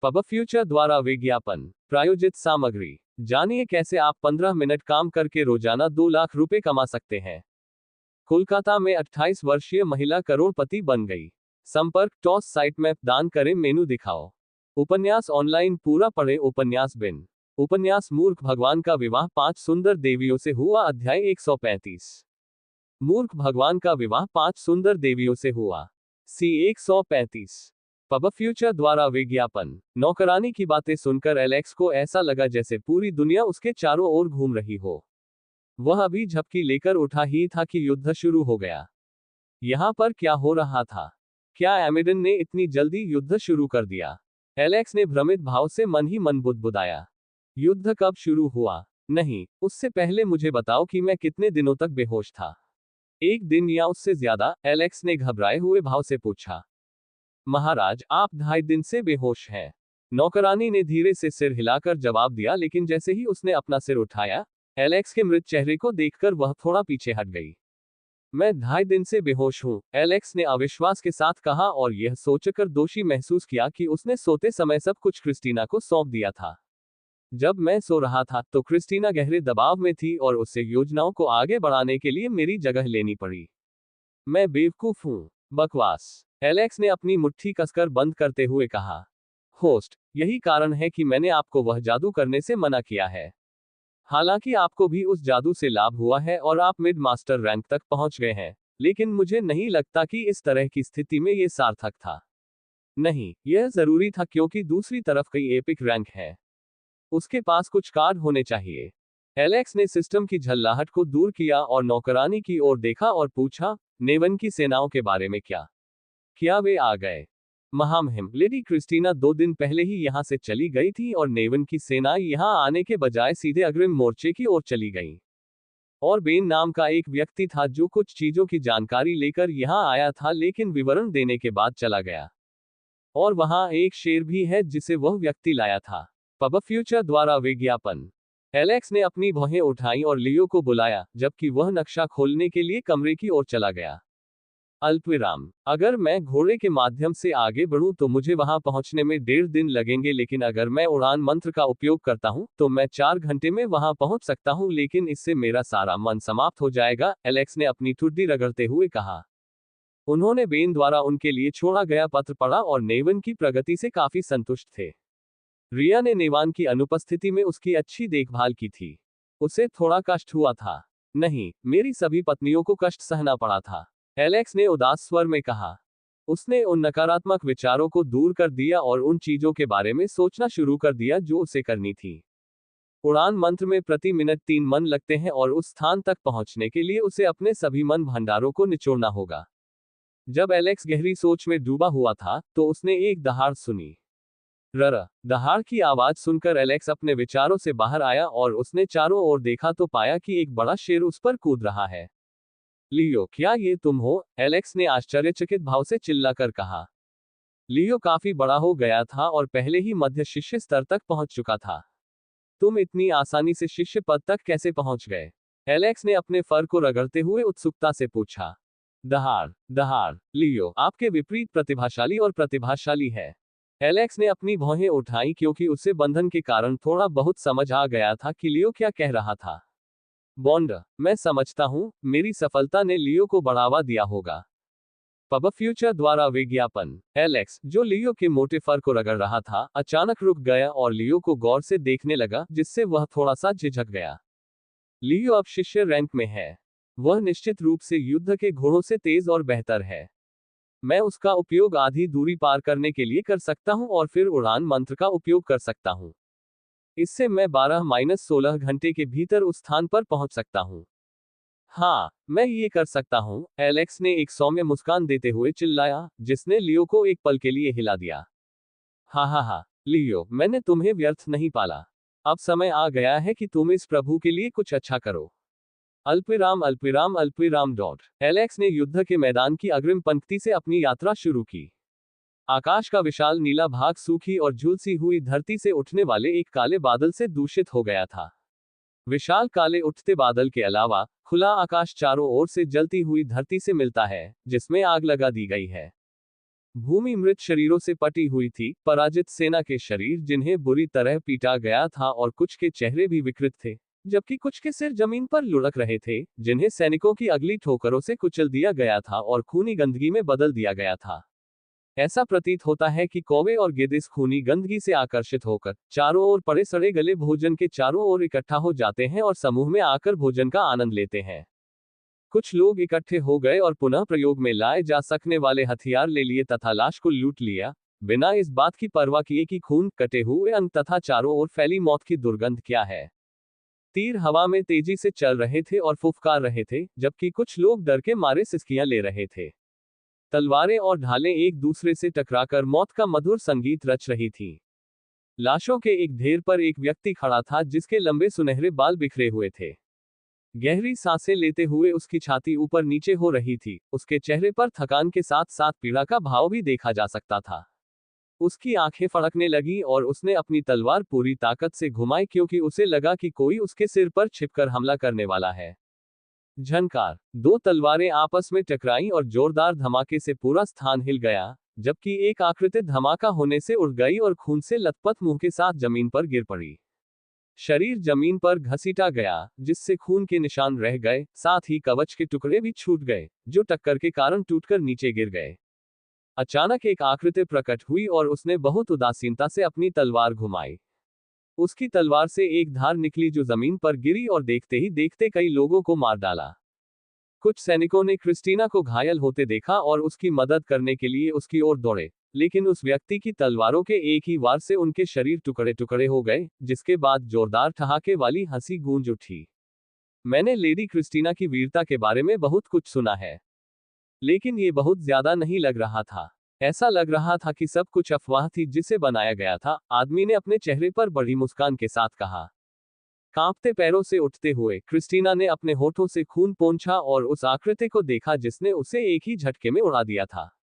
पब फ्यूचर द्वारा विज्ञापन। प्रायोजित सामग्री। जानिए कैसे आप 15 मिनट काम करके रोजाना 2 लाख रुपए कमा सकते हैं। कोलकाता में 28 वर्षीय महिला करोड़पति बन गई। संपर्क टॉस साइट में दान करें, मेनू दिखाओ। उपन्यास ऑनलाइन पूरा पढ़े। उपन्यास बिन। उपन्यास मूर्ख भगवान का विवाह 5 सुंदर देवियों से हुआ। अध्याय 135। मूर्ख भगवान का विवाह 5 सुंदर देवियों से हुआ। सी 135। पब फ्यूचर द्वारा विज्ञापन। नौकरानी की बातें सुनकर एलेक्स को ऐसा लगा जैसे पूरी दुनिया उसके चारों ओर घूम रही हो। वह अभी झपकी लेकर उठा ही था कि युद्ध शुरू हो गया। यहां पर क्या हो रहा था? क्या एमिडन ने इतनी जल्दी युद्ध शुरू कर दिया? एलेक्स ने भ्रमित भाव से मन ही मन बुदबुदाया। युद्ध कब शुरू हुआ? नहीं, उससे पहले मुझे बताओ कि मैं कितने दिनों तक बेहोश था। 1 दिन या उससे ज्यादा? एलेक्स ने घबराए हुए भाव से पूछा। महाराज, आप 2.5 दिन से बेहोश हैं। नौकरानी ने धीरे से सिर हिलाकर जवाब दिया, लेकिन जैसे ही उसने अपना सिर उठाया, एलेक्स के मृत चेहरे को देखकर वह थोड़ा पीछे हट गई। मैं 2.5 दिन से बेहोश हूं, एलेक्स ने अविश्वास के साथ कहा और यह सोचकर दोषी महसूस किया कि उसने सोते समय सब कुछ क्रिस्टीना को सौंप दिया था। जब मैं सो रहा था तो क्रिस्टीना गहरे दबाव में थी और उससे योजनाओं को आगे बढ़ाने के लिए मेरी जगह लेनी पड़ी। मैं बेवकूफ हूँ। बकवास। एलेक्स ने अपनी मुट्ठी कसकर बंद करते हुए कहा। होस्ट, यही कारण है कि मैंने आपको वह जादू करने से मना किया है। हालांकि आपको भी उस जादू से लाभ हुआ है और आप मिड मास्टर रैंक तक पहुंच गए हैं, लेकिन मुझे नहीं लगता कि इस तरह की स्थिति में ये सार्थक था। नहीं, यह जरूरी था क्योंकि दूसरी तरफ कई एपिक रैंक है। उसके पास कुछ कार्ड होने चाहिए। एलेक्स ने सिस्टम की झल्लाहट को दूर किया और नौकरानी की ओर देखा और पूछा, नेवन की सेनाओं के बारे में क्या? क्या वे आ गए? महामहिम, लेडी क्रिस्टीना 2 दिन पहले ही यहाँ से चली गई थी और नेवन की सेनाएं यहाँ आने के बजाय सीधे अग्रिम मोर्चे की ओर चली गईं। और बेन नाम का एक व्यक्ति था जो कुछ चीजों की जानकारी लेकर यहाँ आया था लेकिन विवरण देने के बाद चला गया। और वहाँ एक शेर भी है जिसे वह व्यक्ति लाया था। पब फ्यूचर द्वारा विज्ञापन। एलेक्स ने अपनी भौहें उठाई और लियो को बुलाया, जबकि वह नक्शा खोलने के लिए कमरे की ओर चला गया। अल्पविराम। अगर मैं घोड़े के माध्यम से आगे बढ़ूं तो मुझे वहां पहुंचने में 1.5 दिन लगेंगे, लेकिन अगर मैं उड़ान मंत्र का उपयोग करता हूं तो मैं 4 घंटे में वहां पहुंच सकता हूं, लेकिन इससे मेरा सारा मन समाप्त हो जाएगा, एलेक्स ने अपनी ठुड्डी रगड़ते हुए कहा। उन्होंने बेन द्वारा उनके लिए छोड़ा गया पत्र पढ़ा और नेवन की प्रगति से काफी संतुष्ट थे। रिया ने नेवान की अनुपस्थिति में उसकी अच्छी देखभाल की थी। उसे थोड़ा कष्ट हुआ था। नहीं, मेरी सभी पत्नियों को कष्ट सहना पड़ा था, एलेक्स ने उदास स्वर में कहा। उसने उन नकारात्मक विचारों को दूर कर दिया और उन चीजों के बारे में सोचना शुरू कर दिया जो उसे करनी थी। उड़ान मंत्र में प्रति मिनट 3 मन लगते हैं और उस स्थान तक पहुंचने के लिए उसे अपने सभी मन भंडारों को निचोड़ना होगा। जब एलेक्स गहरी सोच में डूबा हुआ था तो उसने एक दहाड़ सुनी। रर। दहाड़ की आवाज सुनकर एलेक्स अपने विचारों से बाहर आया और उसने चारों ओर देखा तो पाया कि एक बड़ा शेर उस पर कूद रहा है। लियो, क्या ये तुम हो? एलेक्स ने आश्चर्यचकित भाव से चिल्लाकर कहा। लियो काफी बड़ा हो गया था और पहले ही मध्य शिष्य स्तर तक पहुंच चुका था। तुम इतनी आसानी से शिष्य पद तक कैसे पहुंच गए? एलेक्स ने अपने फर को रगड़ते हुए उत्सुकता से पूछा। दहाड़। दहाड़। लियो आपके विपरीत प्रतिभाशाली और प्रतिभाशाली है। एलेक्स ने अपनी भौहें उठाई क्योंकि उसे बंधन के कारण थोड़ा बहुत समझ आ गया था कि लियो क्या कह रहा था। बॉन्ड, मैं समझता हूं, मेरी सफलता ने लियो को बढ़ावा दिया होगा। पब फ्यूचर द्वारा विज्ञापन। एलेक्स, जो लियो के मोटे फर को रगड़ रहा था, अचानक रुक गया और लियो को गौर से देखने लगा, जिससे वह थोड़ा सा झिझक गया। लियो अब शिष्य रैंक में है। वह निश्चित रूप से युद्ध के घोड़ों से तेज और बेहतर है। मैं उसका उपयोग आधी दूरी पार करने के लिए कर सकता हूं और फिर उड़ान मंत्र का उपयोग कर सकता हूं। इससे मैं 12-16 घंटे के भीतर उस स्थान पर पहुंच सकता हूं। हाँ, मैं ये कर सकता हूं, एलेक्स ने एक सौम्य मुस्कान देते हुए चिल्लाया, जिसने लियो को एक पल के लिए हिला दिया। हा, लियो, मैंने तुम्हें व्यर्थ नहीं पाला। अब समय आ गया है कि तुम इस प्रभु के लिए कुछ अच्छा करो। अल्पविराम अल्पविराम अल्पविराम डॉट। एलेक्स ने युद्ध के मैदान की अग्रिम पंक्ति से अपनी यात्रा शुरू की। आकाश का विशाल नीला भाग सूखी और झुलसी हुई धरती से उठने वाले एक काले बादल से दूषित हो गया था। विशाल काले उठते बादल के अलावा खुला आकाश चारों ओर से जलती हुई धरती से मिलता है, जिसमें आग लगा दी गई है। भूमि मृत शरीरों से पटी हुई थी, पराजित सेना के शरीर जिन्हें बुरी तरह पीटा गया था, और कुछ के चेहरे भी विकृत थे, जबकि कुछ के सिर जमीन पर लुढ़क रहे थे, जिन्हें सैनिकों की अगली ठोकरों से कुचल दिया गया था और खूनी गंदगी में बदल दिया गया था। ऐसा प्रतीत होता है कि कौवे और गिद्ध इस खूनी गंदगी से आकर्षित होकर चारों ओर पड़े सड़े गले भोजन के चारों ओर इकट्ठा हो जाते हैं और समूह में आकर भोजन का आनंद लेते हैं। कुछ लोग इकट्ठे हो गए और पुनः प्रयोग में लाए जा सकने वाले हथियार ले लिए तथा लाश को लूट लिया, बिना इस बात की परवाह किए कि खून, कटे हुए अंग तथा चारों ओर फैली मौत की दुर्गंध क्या है। तीर हवा में तेजी से चल रहे थे और फुफकार रहे थे, जबकि कुछ लोग डर के मारे सिसकियां ले रहे थे। तलवारें और ढालें एक दूसरे से टकराकर मौत का मधुर संगीत रच रही थीं। लाशों के एक ढेर पर एक व्यक्ति खड़ा था जिसके लंबे सुनहरे बाल बिखरे हुए थे। गहरी सांसें लेते हुए उसकी छाती ऊपर नीचे हो रही थी, उसके चेहरे पर थकान के साथ साथ पीड़ा का भाव भी देखा जा सकता था। उसकी आंखें फड़कने लगी और उसने अपनी तलवार पूरी ताकत से घुमाई क्योंकि उसे लगा कि कोई उसके सिर पर छिपकर हमला करने वाला है। झनकार। 2 तलवारें आपस में टकराईं और जोरदार धमाके से पूरा स्थान हिल गया, जबकि एक आकृतिक धमाका होने से उड़ गई और खून से लथपथ मुंह के साथ जमीन पर गिर पड़ी। शरीर जमीन पर घसीटा गया, जिससे खून के निशान रह गए, साथ ही कवच के टुकड़े भी छूट गए, जो टक्कर के कारण टूटकर नीचे गिर गए। अचानक एक आकृति प्रकट हुई और उसने बहुत उदासीनता से अपनी तलवार घुमाई। उसकी तलवार से एक धार निकली जो जमीन पर गिरी और देखते ही देखते कई लोगों को मार डाला। कुछ सैनिकों ने क्रिस्टीना को घायल होते देखा और उसकी मदद करने के लिए उसकी ओर दौड़े, लेकिन उस व्यक्ति की तलवारों के एक ही वार से उनके शरीर टुकड़े टुकड़े हो गए, जिसके बाद जोरदार ठहाके वाली हंसी गूंज उठी। मैंने लेडी क्रिस्टीना की वीरता के बारे में बहुत कुछ सुना है, लेकिन ये बहुत ज्यादा नहीं लग रहा था। ऐसा लग रहा था कि सब कुछ अफवाह थी जिसे बनाया गया था, आदमी ने अपने चेहरे पर बड़ी मुस्कान के साथ कहा। कांपते पैरों से उठते हुए क्रिस्टीना ने अपने होठों से खून पोंछा और उस आकृति को देखा जिसने उसे एक ही झटके में उड़ा दिया था।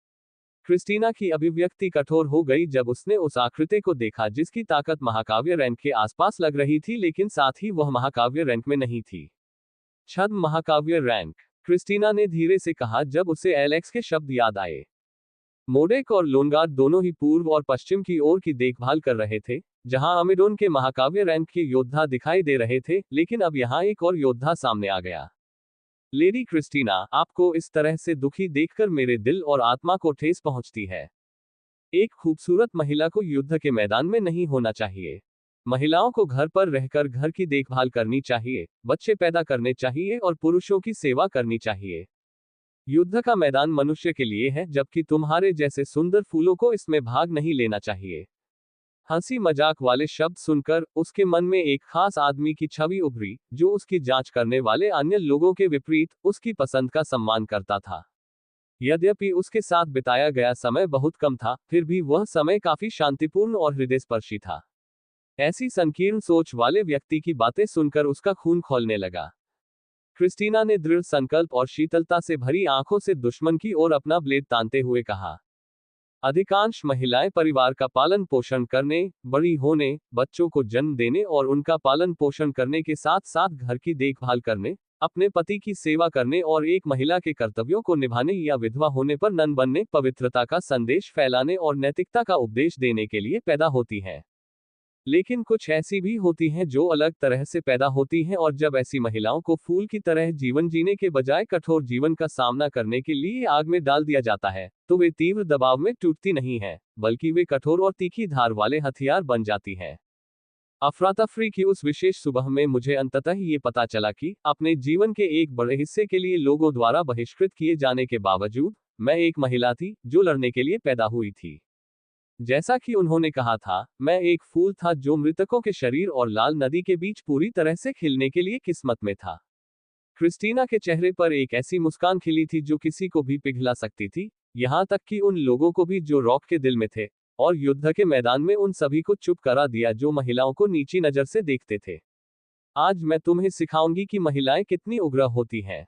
क्रिस्टीना की अभिव्यक्ति कठोर हो गई जब उसने उस आकृति को देखा जिसकी ताकत महाकाव्य रैंक के आसपास लग रही थी, लेकिन साथ ही वह महाकाव्य रैंक में नहीं थी। छद्म महाकाव्य रैंक, क्रिस्टीना ने धीरे से कहा जब उसे एलेक्स के शब्द याद आए। मोडेक और लोनगार्ड दोनों ही पूर्व और पश्चिम की ओर की देखभाल कर रहे थे, जहां अमेडोन के महाकाव्य रैंक के योद्धा दिखाई दे रहे थे, लेकिन अब यहां एक और योद्धा सामने आ गया। लेडी क्रिस्टीना, आपको इस तरह से दुखी देखकर मेरे दिल और आत्मा को ठेस पहुंचती है। एक खूबसूरत महिला को युद्ध के मैदान में नहीं होना चाहिए। महिलाओं को घर पर रहकर घर की देखभाल करनी चाहिए, बच्चे पैदा करने चाहिए और पुरुषों की सेवा करनी चाहिए। युद्ध का मैदान मनुष्य के लिए है, जबकि तुम्हारे जैसे सुंदर फूलों को इसमें भाग नहीं लेना चाहिए। हंसी मजाक वाले शब्द सुनकर उसके मन में एक खास आदमी की छवि उभरी, जो उसकी जांच करने वाले अन्य लोगों के विपरीत उसकी पसंद का सम्मान करता था। यद्यपि उसके साथ बिताया गया समय बहुत कम था, फिर भी वह समय काफी शांतिपूर्ण और हृदयस्पर्शी था। ऐसी संकीर्ण सोच वाले व्यक्ति की बातें सुनकर उसका खून खौलने लगा। क्रिस्टीना ने दृढ़ संकल्प और शीतलता से भरी आंखों से दुश्मन की ओर अपना ब्लेड तानते हुए कहा। अधिकांश महिलाएं परिवार का पालन पोषण करने, बड़ी होने, बच्चों को जन्म देने और उनका पालन पोषण करने के साथ साथ घर की देखभाल करने, अपने पति की सेवा करने और एक महिला के कर्तव्यों को निभाने या विधवा होने पर नन बनने, पवित्रता का संदेश फैलाने और नैतिकता का उपदेश देने के लिए पैदा होती हैं। लेकिन कुछ ऐसी भी होती हैं जो अलग तरह से पैदा होती हैं, और जब ऐसी महिलाओं को फूल की तरह जीवन जीने के बजाय कठोर जीवन का सामना करने के लिए आग में डाल दिया जाता है, तो वे तीव्र दबाव में टूटती नहीं हैं, बल्कि वे कठोर और तीखी धार वाले हथियार बन जाती हैं। अफरा-तफरी की उस विशेष सुबह में मुझे अंततः ये पता चला कि अपने जीवन के एक बड़े हिस्से के लिए लोगों द्वारा बहिष्कृत किए जाने के बावजूद, मैं एक महिला थी जो लड़ने के लिए पैदा हुई थी। जैसा कि उन्होंने कहा था, मैं एक फूल था जो मृतकों के शरीर और लाल नदी के बीच पूरी तरह से खिलने के लिए किस्मत में था। क्रिस्टीना के चेहरे पर एक ऐसी मुस्कान खिली थी जो किसी को भी पिघला सकती थी, यहां तक कि उन लोगों को भी जो रॉक के दिल में थे, और युद्ध के मैदान में उन सभी को चुप करा दिया जो महिलाओं को नीची नजर से देखते थे। आज मैं तुम्हें सिखाऊंगी कि महिलाएं कितनी उग्र होती हैं।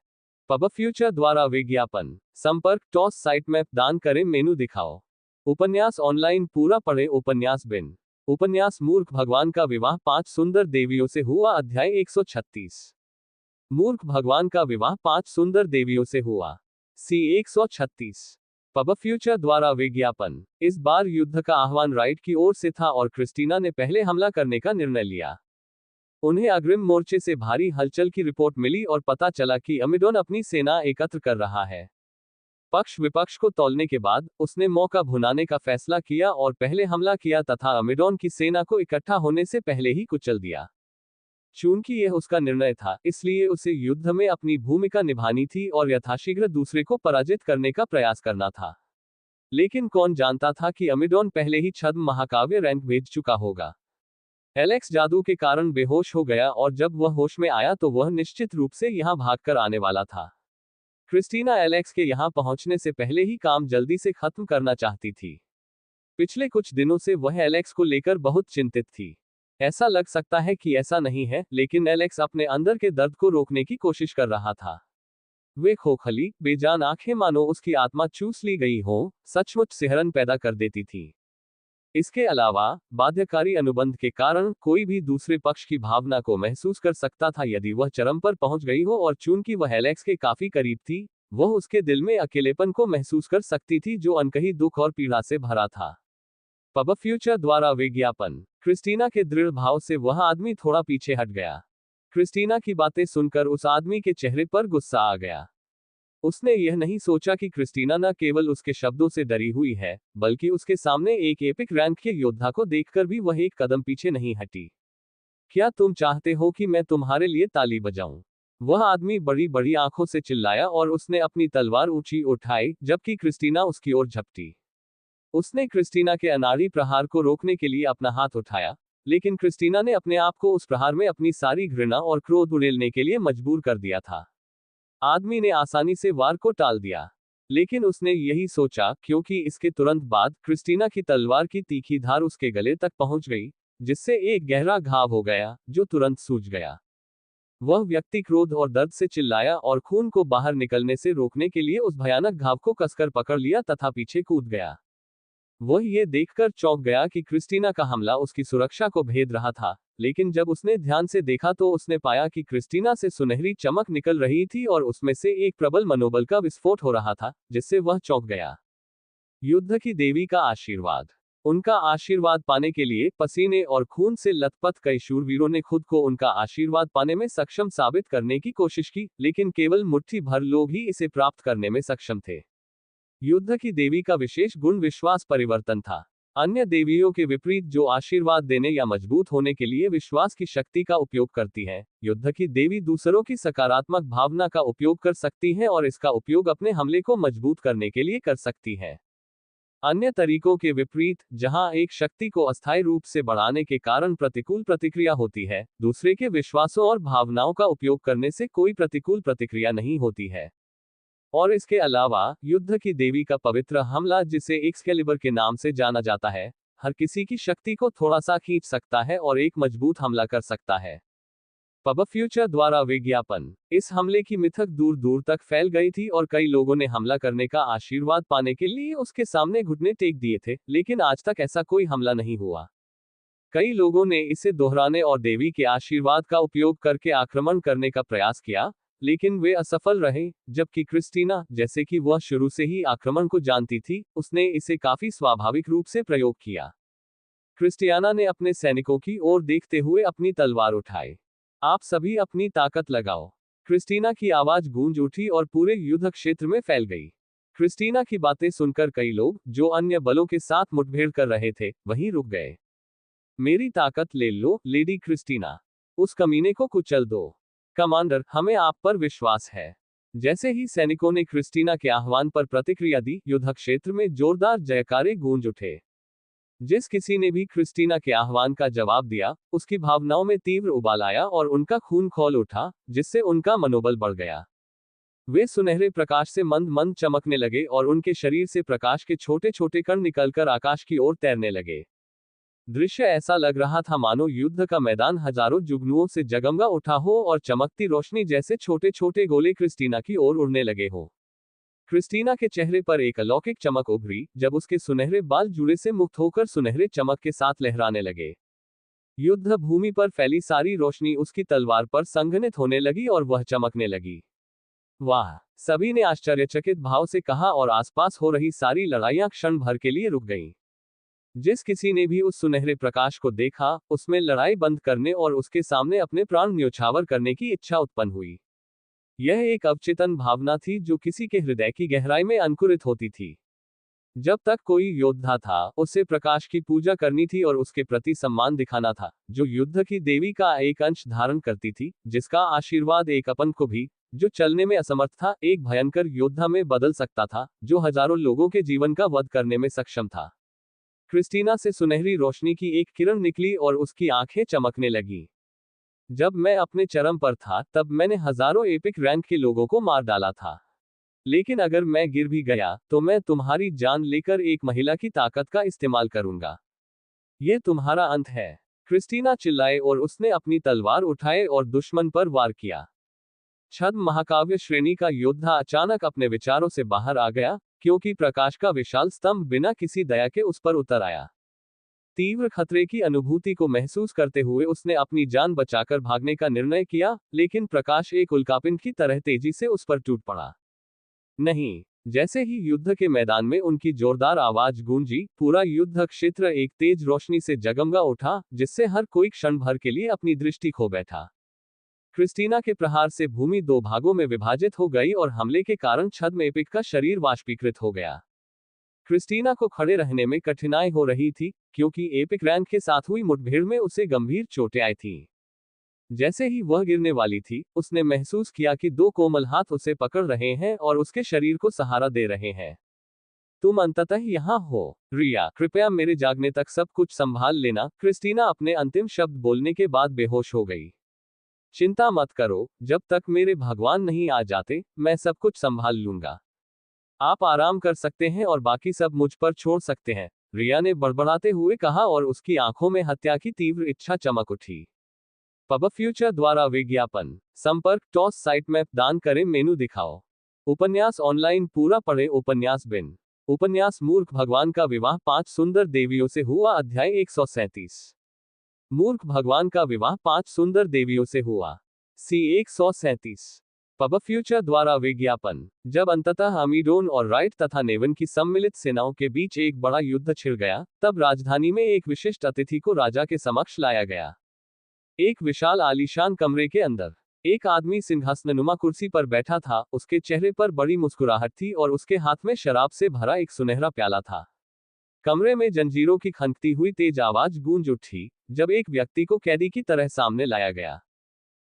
पब फ्यूचर द्वारा विज्ञापन। संपर्क टॉस साइट मैप दान करें मेनू दिखाओ। उपन्यास ऑनलाइन पूरा पढ़े। उपन्यास बिन। उपन्यास मूर्ख भगवान का विवाह 5 सुंदर देवियों से हुआ। अध्याय 136। मूर्ख भगवान का विवाह 5 सुंदर देवियों से हुआ। सी 136। पब फ्यूचर द्वारा विज्ञापन। इस बार युद्ध का आह्वान राइट की ओर से था और क्रिस्टीना ने पहले हमला करने का निर्णय लिया। उन्हें अग्रिम मोर्चे से भारी हलचल की रिपोर्ट मिली और पता चला कि अमेडोन अपनी सेना एकत्र कर रहा है। पक्ष विपक्ष को तौलने के बाद उसने मौका भुनाने का फैसला किया और पहले हमला किया तथा अमेडोन की सेना को इकट्ठा होने से पहले ही कुचल दिया। चूंकि यह उसका निर्णय था, इसलिए उसे युद्ध में अपनी भूमिका निभानी थी और यथाशीघ्र दूसरे को पराजित करने का प्रयास करना था। लेकिन कौन जानता था कि अमेडोन पहले ही छद्म महाकाव्य रैंक भेज चुका होगा। एलेक्स जादू के कारण बेहोश हो गया और जब वह होश में आया तो वह निश्चित रूप से यहां भागकर आने वाला था। क्रिस्टीना एलेक्स के यहां पहुंचने से पहले ही काम जल्दी से खत्म करना चाहती थी। पिछले कुछ दिनों से वह एलेक्स को लेकर बहुत चिंतित थी। ऐसा लग सकता है कि ऐसा नहीं है, लेकिन एलेक्स अपने अंदर के दर्द को रोकने की कोशिश कर रहा था। वे खोखली, बेजान आंखें मानो उसकी आत्मा चूस ली गई हो, सचमुच सिहरन पैदा कर देती थी। इसके अलावा, बाध्यकारी अनुबंध के कारण कोई भी दूसरे पक्ष की भावना को महसूस कर सकता था यदि वह चरम पर पहुंच गई हो, और चूंकि वह एलेक्स के काफी करीब थी, वह उसके दिल में अकेलेपन को महसूस कर सकती थी जो अनकही दुख और पीड़ा से भरा था। पब फ्यूचर द्वारा विज्ञापन। क्रिस्टीना के दृढ़ भाव से वह आदमी थोड़ा पीछे हट गया। क्रिस्टीना की बातें सुनकर उस आदमी के चेहरे पर गुस्सा आ गया। उसने यह नहीं सोचा कि क्रिस्टीना न केवल उसके शब्दों से डरी हुई है, बल्कि उसके सामने एक एपिक रैंक के योद्धा को देखकर भी वह एक कदम पीछे नहीं हटी। क्या तुम चाहते हो कि मैं तुम्हारे लिए ताली बजाऊं? वह आदमी बड़ी बड़ी आंखों से चिल्लाया और उसने अपनी तलवार ऊंची उठाई, जबकि क्रिस्टीना उसकी ओर झपटी। उसने क्रिस्टीना के अनाड़ी प्रहार को रोकने के लिए अपना हाथ उठाया, लेकिन क्रिस्टीना ने अपने आप को उस प्रहार में अपनी सारी घृणा और क्रोध उड़ेलने के लिए मजबूर कर दिया था। आदमी ने आसानी से वार को टाल दिया, लेकिन उसने यही सोचा, क्योंकि इसके तुरंत बाद क्रिस्टीना की तलवार की तीखी धार उसके गले तक पहुंच गई, जिससे एक गहरा घाव हो गया, जो तुरंत सूज गया। वह व्यक्ति क्रोध और दर्द से चिल्लाया और खून को बाहर निकलने से रोकने के लिए उस भयानक घाव को कसकर पकड़ लिया तथा पीछे कूद गया। वह ये देखकर चौंक गया कि क्रिस्टीना का हमला उसकी सुरक्षा को भेद रहा था, लेकिन जब उसने ध्यान से देखा तो उसने पाया कि क्रिस्टीना से सुनहरी चमक निकल रही थी और उसमें से एक प्रबल मनोबल का विस्फोट हो रहा था, जिससे वह चौंक गया। युद्ध की देवी का आशीर्वाद। उनका आशीर्वाद पाने के लिए पसीने और खून से लथपथ कई शूरवीरों ने खुद को उनका आशीर्वाद पाने में सक्षम साबित करने की कोशिश की, लेकिन केवल मुट्ठी भर लोग ही इसे प्राप्त करने में सक्षम थे। युद्ध की देवी का विशेष गुण विश्वास परिवर्तन था। अन्य देवियों के विपरीत जो आशीर्वाद देने या मजबूत होने के लिए विश्वास की शक्ति का उपयोग करती हैं, युद्ध की देवी दूसरों की सकारात्मक भावना का उपयोग कर सकती हैं और इसका उपयोग अपने हमले को मजबूत करने के लिए कर सकती हैं। अन्य तरीकों के विपरीत, जहां एक शक्ति को अस्थायी रूप से बढ़ाने के कारण प्रतिकूल प्रतिक्रिया होती है, दूसरे के विश्वासों और भावनाओं का उपयोग करने से कोई प्रतिकूल प्रतिक्रिया नहीं होती है। और इसके अलावा, युद्ध की देवी का पवित्र हमला, जिसे एक्सकेलिबर के नाम से जाना जाता है, हर किसी की शक्ति को थोड़ा सा खींच सकता है और एक मजबूत हमला कर सकता है। पब फ्यूचर द्वारा विज्ञापन। इस हमले की मिथक दूर दूर तक फैल गई थी और कई लोगों ने हमला करने का आशीर्वाद पाने के लिए उसके सामने घुटने टेक दिए थे, लेकिन आज तक ऐसा कोई हमला नहीं हुआ। कई लोगों ने इसे दोहराने और देवी के आशीर्वाद का उपयोग करके आक्रमण करने का प्रयास किया, लेकिन वे असफल रहे, जबकि क्रिस्टीना, जैसे कि वह शुरू से ही आक्रमण को जानती थी, उसने इसे काफी स्वाभाविक रूप से प्रयोग किया। क्रिस्टियाना ने अपने सैनिकों की ओर देखते हुए अपनी तलवार उठाई। आप सभी अपनी ताकत लगाओ। क्रिस्टीना की आवाज गूंज उठी और पूरे युद्ध क्षेत्र में फैल गई। क्रिस्टीना की बातें सुनकर कई लोग, जो अन्य बलों के साथ मुठभेड़ कर रहे थे, वहीं रुक गए। मेरी ताकत ले लो, लेडी क्रिस्टीना। उस कमीने को कुचल दो। कमांडर, हमें आप पर विश्वास है। जैसे ही सैनिकों ने क्रिस्टीना के आह्वान पर प्रतिक्रिया दी, युद्ध क्षेत्र में जोरदार जयकारे गूंज उठे। जिस किसी ने भी क्रिस्टीना के आह्वान का जवाब दिया, उसकी भावनाओं में तीव्र उबाल आया और उनका खून खौल उठा, जिससे उनका मनोबल बढ़ गया। वे सुनहरे प्रकाश से मंद मंद चमकने लगे और उनके शरीर से प्रकाश के छोटे छोटे कण निकलकर आकाश की ओर तैरने लगे। दृश्य ऐसा लग रहा था मानो युद्ध का मैदान हजारों जुगनुओं से जगमगा उठा हो और चमकती रोशनी जैसे छोटे छोटे गोले क्रिस्टीना की ओर उड़ने लगे हो। क्रिस्टीना के चेहरे पर एक अलौकिक चमक उभरी, जब उसके सुनहरे बाल जुड़े से मुक्त होकर सुनहरे चमक के साथ लहराने लगे। युद्ध भूमि पर फैली सारी रोशनी उसकी तलवार पर संघनित होने लगी और वह चमकने लगी। वाह! सभी ने आश्चर्यचकित भाव से कहा और आसपास हो रही सारी लड़ाइयां क्षण भर के लिए रुक गईं। जिस किसी ने भी उस सुनहरे प्रकाश को देखा, उसमें लड़ाई बंद करने और उसके सामने अपने प्राण न्योछावर करने की इच्छा उत्पन्न हुई। यह एक अवचेतन भावना थी जो किसी के हृदय की गहराई में अंकुरित होती थी। जब तक कोई योद्धा था, उसे प्रकाश की पूजा करनी थी और उसके प्रति सम्मान दिखाना था, जो युद्ध की देवी का एक अंश धारण करती थी, जिसका आशीर्वाद एक अपन को भी, जो चलने में असमर्थ था, एक भयंकर योद्धा में बदल सकता था, जो हजारों लोगों के जीवन का वध करने में सक्षम था। क्रिस्टीना से सुनहरी रोशनी की एक किरण निकली और उसकी आंखें चमकने लगीं। जब मैं अपने चरम पर था, तब मैंने हजारों एपिक रैंक के लोगों को मार डाला था। लेकिन अगर मैं गिर भी गया, तो मैं तुम्हारी जान लेकर एक महिला की ताकत का इस्तेमाल करूंगा। यह तुम्हारा अंत है। क्रिस्टीना चिल्लाए और उसने अपनी तलवार उठाए और दुश्मन पर वार किया। छद्म महाकाव्य श्रेणी का योद्धा अचानक अपने विचारों से बाहर आ गया, क्योंकि प्रकाश का विशाल स्तंभ बिना किसी दया के उस पर उतर आया। तीव्र खतरे की अनुभूति को महसूस करते हुए उसने अपनी जान बचाकर भागने का निर्णय किया, लेकिन प्रकाश एक उल्कापिंड की तरह तेजी से उस पर टूट पड़ा। नहीं, जैसे ही युद्ध के मैदान में उनकी जोरदार आवाज गूंजी, पूरा युद्ध क्षेत्र एक तेज रोशनी से जगमगा उठा, जिससे हर कोई क्षण भर के लिए अपनी दृष्टि खो बैठा। क्रिस्टीना के प्रहार से भूमि दो भागों में विभाजित हो गई और हमले के कारण छद में एपिक का शरीर वाष्पीकृत हो गया। क्रिस्टीना को खड़े रहने में कठिनाई हो रही थी, क्योंकि एपिक रैंक के साथ हुई मुठभेड़ में उसे गंभीर चोटें आई थीं। जैसे ही वह गिरने वाली थी, उसने महसूस किया कि दो कोमल हाथ उसे पकड़ रहे हैं और उसके शरीर को सहारा दे रहे हैं। तुम अंततः यहाँ हो, रिया, कृपया मेरे जागने तक सब कुछ संभाल लेना। क्रिस्टीना अपने अंतिम शब्द बोलने के बाद बेहोश हो गई। चिंता मत करो, जब तक मेरे भगवान नहीं आ जाते, मैं सब कुछ संभाल लूंगा। आप आराम कर सकते हैं और बाकी सब मुझ पर छोड़ सकते हैं, रिया ने बड़बड़ाते हुए कहा और उसकी आंखों में हत्या की तीव्र इच्छा चमक उठी। पब फ्यूचर द्वारा विज्ञापन। संपर्क टॉस साइट मैप दान करें मेनू दिखाओ। उपन्यास ऑनलाइन पूरा पढ़े। उपन्यास बिन। उपन्यास मूर्ख भगवान का विवाह 5 सुंदर देवियों से हुआ। अध्याय 137। मूर्ख भगवान का विवाह 5 सुंदर देवियों से हुआ। सी 137। पब फ्यूचर द्वारा विज्ञापन। जब अंततः अमीडोन और राइट तथा नेवन की सम्मिलित सेनाओं के बीच एक बड़ा युद्ध छिड़ गया, तब राजधानी में एक विशिष्ट अतिथि को राजा के समक्ष लाया गया। एक विशाल आलीशान कमरे के अंदर एक आदमी सिंहासननुमा कुर्सी पर बैठा था। उसके चेहरे पर बड़ी मुस्कुराहट थी और उसके हाथ में शराब से भरा एक सुनहरा प्याला था। कमरे में जंजीरों की खनकती हुई तेज आवाज गूंज उठी, जब एक व्यक्ति को कैदी की तरह सामने लाया गया।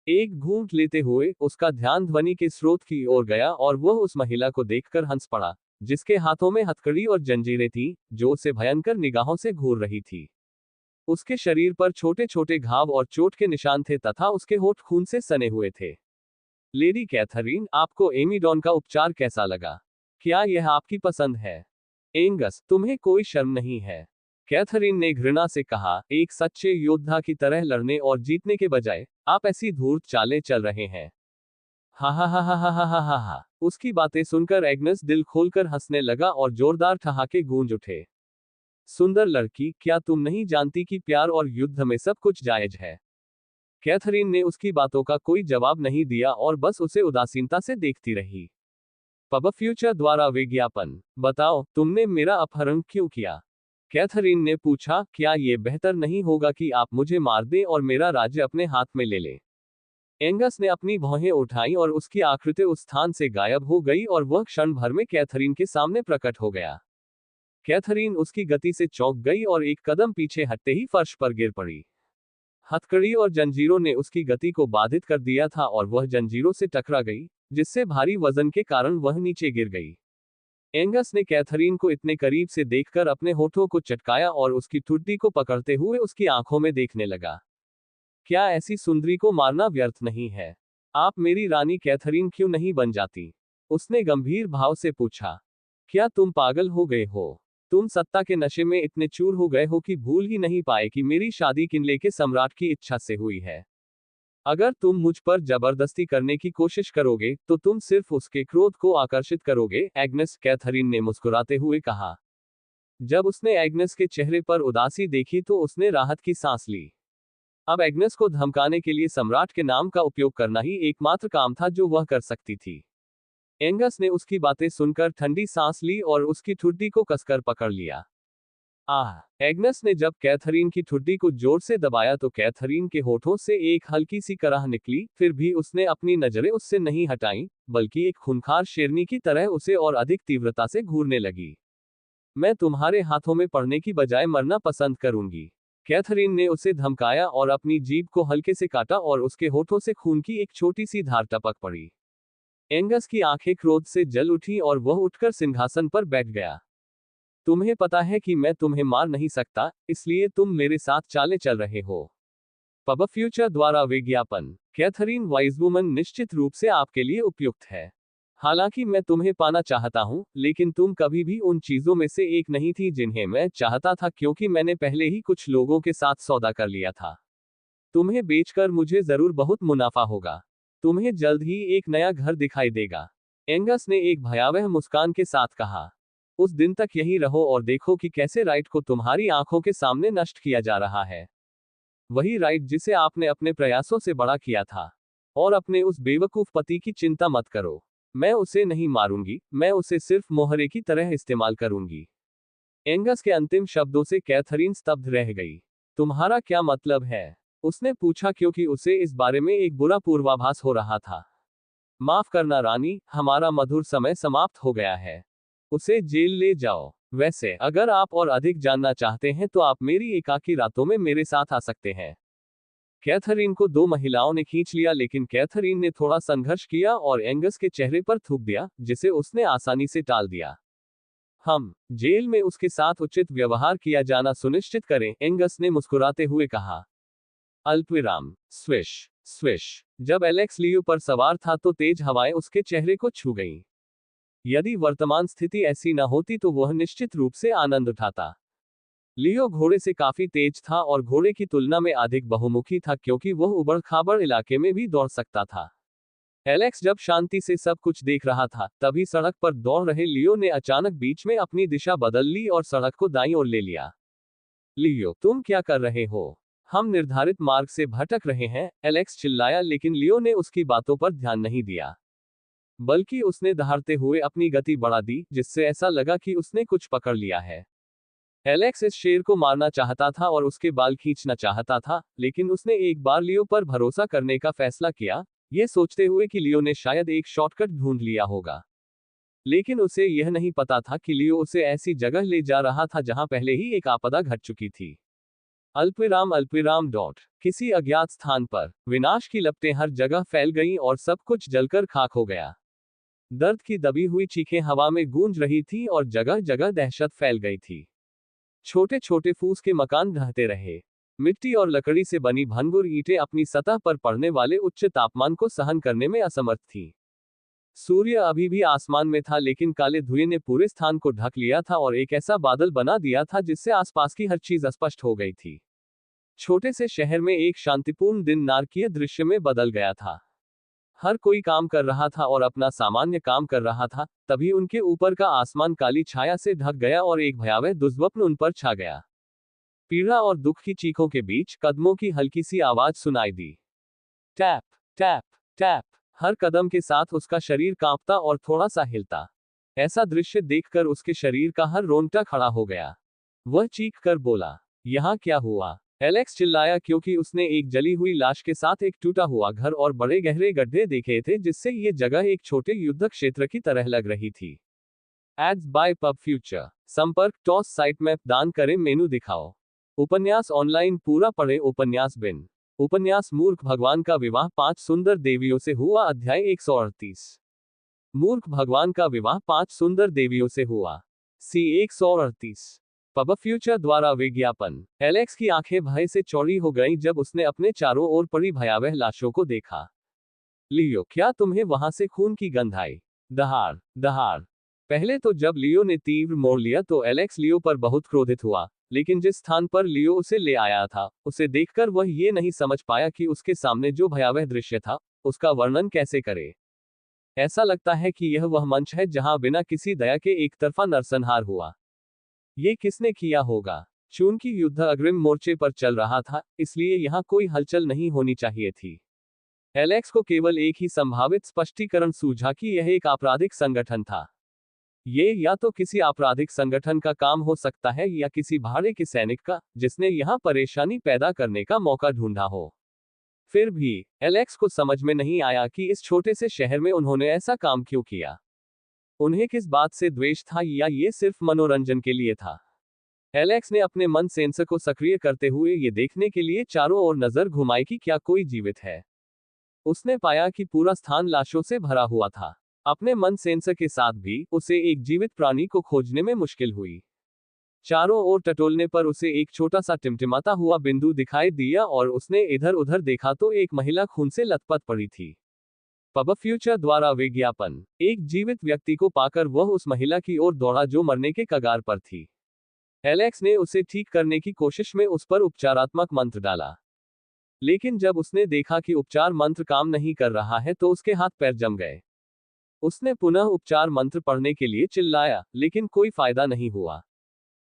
एक घूंट लेते हुए उसका ध्यान ध्वनि के स्रोत की ओर गया और वह उस महिला को देखकर हंस पड़ा, जिसके हाथों में हथकड़ी और जंजीरें थीं, जो उसे भयंकर निगाहों से घूर रही थी। उसके शरीर पर छोटे छोटे घाव और चोट के निशान थे तथा उसके होठ खून से सने हुए थे। लेडी कैथरीन, आपको एमीडॉन का उपचार कैसा लगा? क्या यह आपकी पसंद है? एंगस, तुम्हें कोई शर्म नहीं है? कैथरीन ने घृणा से कहा, एक सच्चे योद्धा की तरह लड़ने और जीतने के बजाय आप ऐसी धूर्त चालें चल रहे हैं। हा हा हा हा हा हा हा हा हा। उसकी बातें सुनकर एग्नेस दिल खोलकर हंसने लगा और जोरदार ठहाके गूंज उठे। सुंदर लड़की, क्या तुम नहीं जानती कि प्यार और युद्ध में सब कुछ जायज है? कैथरीन ने उसकी बातों का कोई जवाब नहीं दिया और बस उसे उदासीनता से देखती रही। पब फ्यूचर द्वारा विज्ञापन। बताओ, तुमने मेरा अपहरण क्यों किया? कैथरीन ने पूछा, क्या ये बेहतर नहीं होगा कि आप मुझे मार दें और मेरा राज्य अपने हाथ में ले लें? एंगस ने अपनी भौहें उठाई और उसकी आकृति उस स्थान से गायब हो गई और वह क्षण भर में कैथरीन के सामने प्रकट हो गया। कैथरीन उसकी गति से चौंक गई और एक कदम पीछे हटते ही फर्श पर गिर पड़ी। हथकड़ी और जंजीरों ने उसकी गति को बाधित कर दिया था और वह जंजीरों से टकरा गई, जिससे भारी वजन के कारण वह नीचे गिर गई। एंगस ने कैथरीन को इतने करीब से देखकर अपने होठों को चटकाया और उसकी ठुड्डी को पकड़ते हुए उसकी आंखों में देखने लगा। क्या ऐसी सुंदरी को मारना व्यर्थ नहीं है? आप मेरी रानी कैथरीन क्यों नहीं बन जाती? उसने गंभीर भाव से पूछा। क्या तुम पागल हो गए हो? तुम सत्ता के नशे में इतने चूर हो गए हो कि भूल ही नहीं पाए कि मेरी शादी किनले के सम्राट की इच्छा से हुई है। अगर तुम मुझ पर जबरदस्ती करने की कोशिश करोगे, तो तुम सिर्फ उसके क्रोध को आकर्षित करोगे, एग्नेस, कैथरीन ने मुस्कुराते हुए कहा। जब उसने एग्नेस के चेहरे पर उदासी देखी तो उसने राहत की सांस ली। अब एग्नेस को धमकाने के लिए सम्राट के नाम का उपयोग करना ही एकमात्र काम था जो वह कर सकती थी। एंगस ने उसकी बातें सुनकर ठंडी सांस ली और उसकी ठुड्डी को कसकर पकड़ लिया। आह! एग्नेस ने जब कैथरीन की ठुड्डी को जोर से दबाया तो कैथरीन के होठों से एक हल्की सी कराह निकली, फिर भी उसने अपनी नजरें उससे नहीं हटाईं, बल्कि एक खूंखार शेरनी की तरह उसे और अधिक तीव्रता से घूरने लगी। मैं तुम्हारे हाथों में पड़ने की बजाय मरना पसंद करूंगी। कैथरीन ने उसे धमकाया और अपनी जीभ को हल्के से काटा और उसके होठों से खून की एक छोटी सी धार टपक पड़ी। एंगस की आंखें क्रोध से जल उठी और वह उठकर सिंहासन पर बैठ गया। तुम्हें पता है कि मैं तुम्हें मार नहीं सकता, इसलिए तुम मेरे साथ चाले चल रहे हो। पब फ्यूचर द्वारा विज्ञापन। कैथरीन वाइजवुमन निश्चित रूप से आपके लिए उपयुक्त है। हालांकि मैं तुम्हें पाना चाहता हूं, लेकिन तुम कभी भी उन चीजों में से एक नहीं थी जिन्हें मैं चाहता था, क्योंकि मैंने पहले ही कुछ लोगों के साथ सौदा कर लिया था। तुम्हें बेचकर मुझे जरूर बहुत मुनाफा होगा। तुम्हें जल्द ही एक नया घर दिखाई देगा। एंगस ने एक भयावह मुस्कान के साथ कहा। उस दिन तक यहीं रहो और देखो कि कैसे राइट को तुम्हारी आंखों के सामने नष्ट किया जा रहा है। वही राइट जिसे आपने अपने प्रयासों से बड़ा किया था। और अपने उस बेवकूफ पति की चिंता मत करो। मैं उसे नहीं मारूंगी, मैं उसे सिर्फ मोहरे की तरह इस्तेमाल करूंगी। एंगस के अंतिम शब्दों से कैथरीन स्तब्ध रह गई। तुम्हारा क्या मतलब है? उसने पूछा, क्योंकि उसे इस बारे में एक बुरा पूर्वाभास हो रहा था। माफ करना रानी, हमारा मधुर समय समाप्त हो गया है। उसे जेल ले जाओ। वैसे अगर आप और अधिक जानना चाहते हैं तो आप मेरी एकाकी रातों में मेरे साथ आ सकते हैं। कैथरीन को दो महिलाओं ने खींच लिया, लेकिन कैथरीन ने थोड़ा संघर्ष किया और एंगस के चेहरे पर थूक दिया, जिसे उसने आसानी से टाल दिया। हम जेल में उसके साथ उचित व्यवहार किया जाना सुनिश्चित करें, एंगस ने मुस्कुराते हुए कहा। अल्पविराम। Swish swish. जब एलेक्स लियो पर सवार था तो तेज हवाएं उसके चेहरे को छू गईं। यदि वर्तमान स्थिति ऐसी न होती तो वह निश्चित रूप से आनंद उठाता। लियो घोड़े से काफी तेज था और घोड़े की तुलना में अधिक बहुमुखी था, क्योंकि वह उबड़-खाबड़ इलाके में भी दौड़ सकता था। एलेक्स जब शांति से सब कुछ देख रहा था, तभी सड़क पर दौड़ रहे लियो ने अचानक बीच में अपनी दिशा बदल ली और सड़क को दाईं ओर ले लिया। लियो, तुम क्या कर रहे हो? हम निर्धारित मार्ग से भटक रहे हैं, एलेक्स चिल्लाया, लेकिन लियो ने उसकी बातों पर ध्यान नहीं दिया। बल्कि उसने दहाड़ते हुए अपनी गति बढ़ा दी, जिससे ऐसा लगा कि उसने कुछ पकड़ लिया है। एलेक्स इस शेर को मारना चाहता था और उसके बाल खींचना चाहता था, लेकिन उसने एक बार लियो पर भरोसा करने का फैसला किया, यह सोचते हुए कि लियो ने शायद एक शॉर्टकट ढूंढ लिया होगा। लेकिन उसे यह नहीं पता था कि लियो उसे ऐसी जगह ले जा रहा था जहां पहले ही एक आपदा घट चुकी थी। अल्पविराम अल्पविराम डॉट। किसी अज्ञात स्थान पर विनाश की लपटें हर जगह फैल गईं और सब कुछ जलकर खाक हो गया। दर्द की दबी हुई चीखें हवा में गूंज रही थी और जगह जगह दहशत फैल गई थी। छोटे छोटे फूस के मकान ढहते रहे। मिट्टी और लकड़ी से बनी भंगुर ईंटें अपनी सतह पर पड़ने वाले उच्च तापमान को सहन करने में असमर्थ थीं। सूर्य अभी भी आसमान में था, लेकिन काले धुएं ने पूरे स्थान को ढक लिया था और एक ऐसा बादल बना दिया था जिससे आसपास की हर चीज अस्पष्ट हो गई थी। छोटे से शहर में एक शांतिपूर्ण दिन नारकीय दृश्य में बदल गया था। हर कोई काम कर रहा था और अपना सामान्य काम कर रहा था, तभी उनके ऊपर का आसमान काली छाया से ढक गया और एक भयावह दुर्स्वप्न उन पर छा गया। पीड़ा और दुख की चीखों के बीच कदमों की हल्की सी आवाज सुनाई दी। Tap tap tap. हर कदम के साथ उसका शरीर कांपता और थोड़ा सा हिलता। ऐसा दृश्य देखकर उसके शरीर का हर रोंगटा खड़ा हो गया। वह चीख कर बोला, यहाँ क्या हुआ? एलेक्स चिल्लाया, क्योंकि उसने एक जली हुई लाश के साथ एक टूटा हुआ घर और बड़े गहरे गड्ढे देखे थे, जिससे ये जगह एक छोटे युद्ध क्षेत्र की तरह लग रही थी। Ads by PubFuture. संपर्क टॉस साइट मैप दान करें, मेनू दिखाओ। उपन्यास ऑनलाइन पूरा पढ़े। उपन्यास बिन। उपन्यास मूर्ख भगवान का विवाह 5 सुंदर देवियों से हुआ। अध्याय 138। मूर्ख भगवान का विवाह 5 सुंदर देवियों से हुआ। सी 138। पब फ्यूचर द्वारा विज्ञापन। एलेक्स की आंखें भय से चौड़ी हो गईं जब उसने अपने चारों ओर पड़ी भयावह लाशों को देखा। लियो, क्या तुम्हें वहां से खून की गंध आई? दहाड़ दहाड़। पहले तो जब लियो ने तीव्र मोड़ लिया तो एलेक्स लियो पर बहुत क्रोधित हुआ, लेकिन जिस स्थान पर लियो उसे ले आया था, उसे देखकर वह ये नहीं समझ पाया कि उसके सामने जो भयावह दृश्य था, उसका वर्णन कैसे करे। ऐसा लगता है कि यह वह मंच है जहां बिना किसी दया के एक तरफा नरसंहार हुआ। ये किसने किया होगा? चूंकि युद्ध अग्रिम मोर्चे पर चल रहा था, इसलिए यहां कोई हलचल नहीं होनी चाहिए थी। एलेक्स को केवल एक ही संभावित स्पष्टीकरण सूझा कि यह एक आपराधिक संगठन था। ये या तो किसी आपराधिक संगठन का काम हो सकता है या किसी भाड़े के सैनिक का, जिसने यहां परेशानी पैदा करने का मौका ढूंढा हो। फिर भी एलेक्स को समझ में नहीं आया कि इस छोटे से शहर में उन्होंने ऐसा काम क्यों किया। उन्हें किस बात से द्वेष था, या ये सिर्फ मनोरंजन के लिए था? एलेक्स ने अपने मन सेंसर को सक्रिय करते हुए ये देखने के लिए चारों ओर नजर घुमाई कि क्या कोई जीवित है। उसने पाया कि पूरा स्थान लाशों से भरा हुआ था। अपने मन सेंसर के साथ भी उसे एक जीवित प्राणी को खोजने में मुश्किल हुई। चारों ओर टटोलने पर उसे एक छोटा सा टिमटिमाता हुआ बिंदु दिखाई दिया और उसने इधर उधर देखा तो एक महिला खून से लथपथ पड़ी थी। पब फ्यूचर द्वारा विज्ञापन। एक जीवित व्यक्ति को पाकर वह उस महिला की ओर दौड़ा जो मरने के कगार पर थी। एलेक्स ने उसे ठीक करने की कोशिश में उस पर उपचारात्मक मंत्र डाला, लेकिन जब उसने देखा कि उपचार मंत्र काम नहीं कर रहा है तो उसके हाथ पैर जम गए। उसने पुनः उपचार मंत्र पढ़ने के लिए चिल्लाया, लेकिन कोई फायदा नहीं हुआ।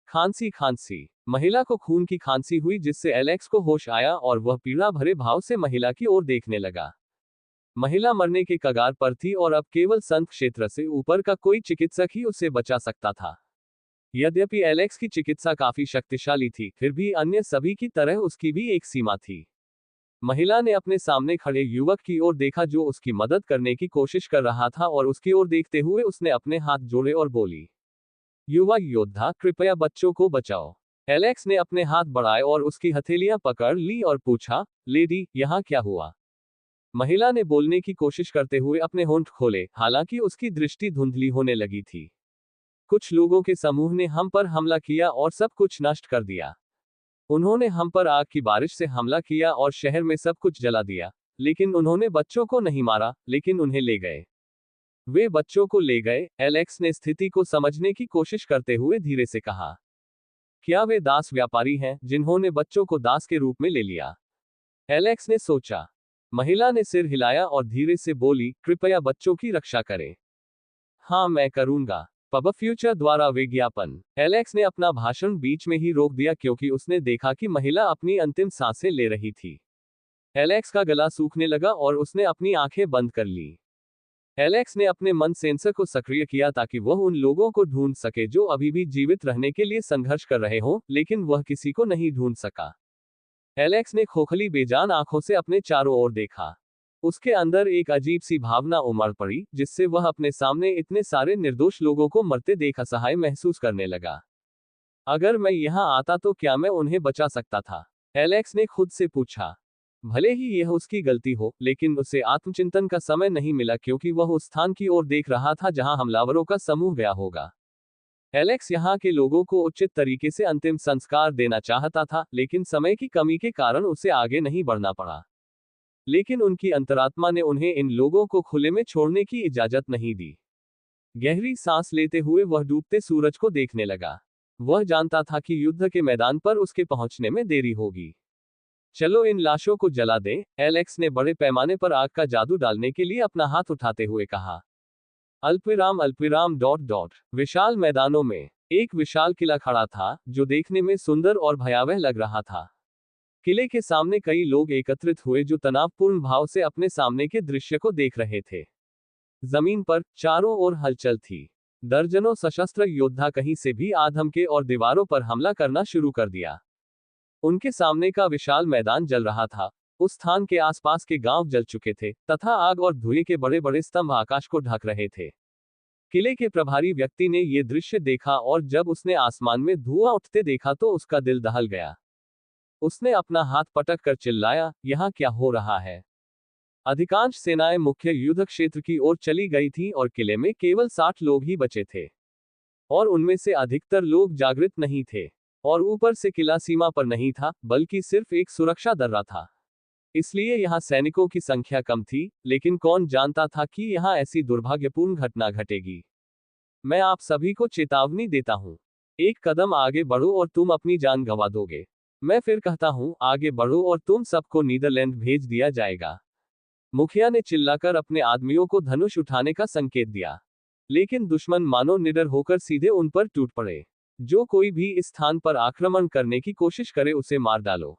खांसी खांसी। महिला को खून की खांसी हुई, जिससे एलेक्स को होश आया और वह पीड़ा भरे भाव से महिला की ओर देखने लगा। महिला मरने के कगार पर थी और अब केवल संत क्षेत्र से ऊपर का कोई चिकित्सक ही उसे बचा सकता था। यद्यपि एलेक्स की चिकित्सा काफी शक्तिशाली थी, फिर भी अन्य सभी की तरह उसकी भी एक सीमा थी। महिला ने अपने सामने खड़े युवक की ओर देखा जो उसकी मदद करने की कोशिश कर रहा था और उसकी ओर देखते हुए उसने अपने हाथ जोड़े और बोली, युवा योद्धा, कृपया बच्चों को बचाओ। एलेक्स ने अपने हाथ बढ़ाए और उसकी हथेलियां पकड़ ली और पूछा, लेडी, यहाँ क्या हुआ? महिला ने बोलने की कोशिश करते हुए अपने होंठ खोले, हालांकि उसकी दृष्टि धुंधली होने लगी थी। कुछ लोगों के समूह ने हम पर हमला किया और सब कुछ नष्ट कर दिया। उन्होंने हम पर आग की बारिश से हमला किया और शहर में सब कुछ जला दिया, लेकिन उन्होंने बच्चों को नहीं मारा, लेकिन उन्हें ले गए। वे बच्चों को ले गए, एलेक्स ने स्थिति को समझने की कोशिश करते हुए धीरे से कहा। क्या वे दास व्यापारी हैं जिन्होंने बच्चों को दास के रूप में ले लिया? एलेक्स ने सोचा। महिला ने सिर हिलाया और धीरे से बोली, कृपया बच्चों की रक्षा करें। हाँ, मैं करूंगा। पब फ्यूचर द्वारा विज्ञापन। एलेक्स ने अपना भाषण बीच में ही रोक दिया क्योंकि उसने देखा कि महिला अपनी अंतिम सांसें ले रही थी। एलेक्स का गला सूखने लगा और उसने अपनी आंखें बंद कर ली। एलेक्स ने अपने मन सेंसर को सक्रिय किया ताकि वह उन लोगों को ढूंढ सके जो अभी भी जीवित रहने के लिए संघर्ष कर रहे हों, लेकिन वह किसी को नहीं ढूंढ सका। एलेक्स ने खोखली बेजान आंखों से अपने चारों ओर देखा। उसके अंदर एक अजीब सी भावना उमड़ पड़ी, जिससे वह अपने सामने इतने सारे निर्दोष लोगों को मरते देख असहाय महसूस करने लगा। अगर मैं यहां आता तो क्या मैं उन्हें बचा सकता था? एलेक्स ने खुद से पूछा। भले ही यह उसकी गलती हो, लेकिन उसे आत्मचिंतन का समय नहीं मिला क्योंकि वह उस स्थान की ओर देख रहा था जहां हमलावरों का समूह गया होगा। एलेक्स यहाँ के लोगों को उचित तरीके से अंतिम संस्कार देना चाहता था, लेकिन समय की कमी के कारण उसे आगे नहीं बढ़ना पड़ा। लेकिन उनकी अंतरात्मा ने उन्हें इन लोगों को खुले में छोड़ने की इजाजत नहीं दी। गहरी सांस लेते हुए वह डूबते सूरज को देखने लगा। वह जानता था कि युद्ध के मैदान पर उसके पहुंचने में देरी होगी। चलो इन लाशों को जला दें, एलेक्स ने बड़े पैमाने पर आग का जादू डालने के लिए अपना हाथ उठाते हुए कहा। अल्पविराम डॉट डॉट। विशाल मैदानों में एक विशाल किला खड़ा था, जो देखने में सुंदर और भयावह लग रहा था। किले के सामने कई लोग एकत्रित हुए जो तनावपूर्ण भाव से अपने सामने के दृश्य को देख रहे थे। जमीन पर चारों ओर हलचल थी। दर्जनों सशस्त्र योद्धा कहीं से भी आ धमके और दीवारों पर हमला करना शुरू कर दिया। उनके सामने का विशाल मैदान जल रहा था। उस स्थान के आसपास के गांव जल चुके थे तथा आग और धुएं के बड़े बड़े स्तंभ आकाश को ढक रहे थे। किले के प्रभारी व्यक्ति ने यह दृश्य देखा और जब उसने आसमान में धुआं उठते देखा तो उसका दिल दहल गया। उसने अपना हाथ पटक कर चिल्लाया, यहाँ क्या हो रहा है? अधिकांश सेनाएं मुख्य युद्ध क्षेत्र की ओर चली गई थीं और किले में केवल 60 लोग ही बचे थे। और उनमें से अधिकतर लोग जागृत नहीं थे। और ऊपर से किला सीमा पर नहीं था, बल्कि सिर्फ एक सुरक्षा दर्रा था। इसलिए यहाँ सैनिकों की संख्या कम थी, लेकिन कौन जानता था कि यहाँ ऐसी दुर्भाग्यपूर्ण घटना घटेगी। मैं आप सभी को चेतावनी देता हूँ, एक कदम आगे बढ़ो और तुम अपनी जान गंवा दोगे। मैं फिर कहता हूँ, आगे बढ़ो और तुम सबको नीदरलैंड भेज दिया जाएगा। मुखिया ने चिल्लाकर अपने आदमियों को धनुष उठाने का संकेत दिया। लेकिन दुश्मन मानो निडर होकर सीधे उन पर टूट पड़े। जो कोई भी इस स्थान पर आक्रमण करने की कोशिश करे उसे मार डालो।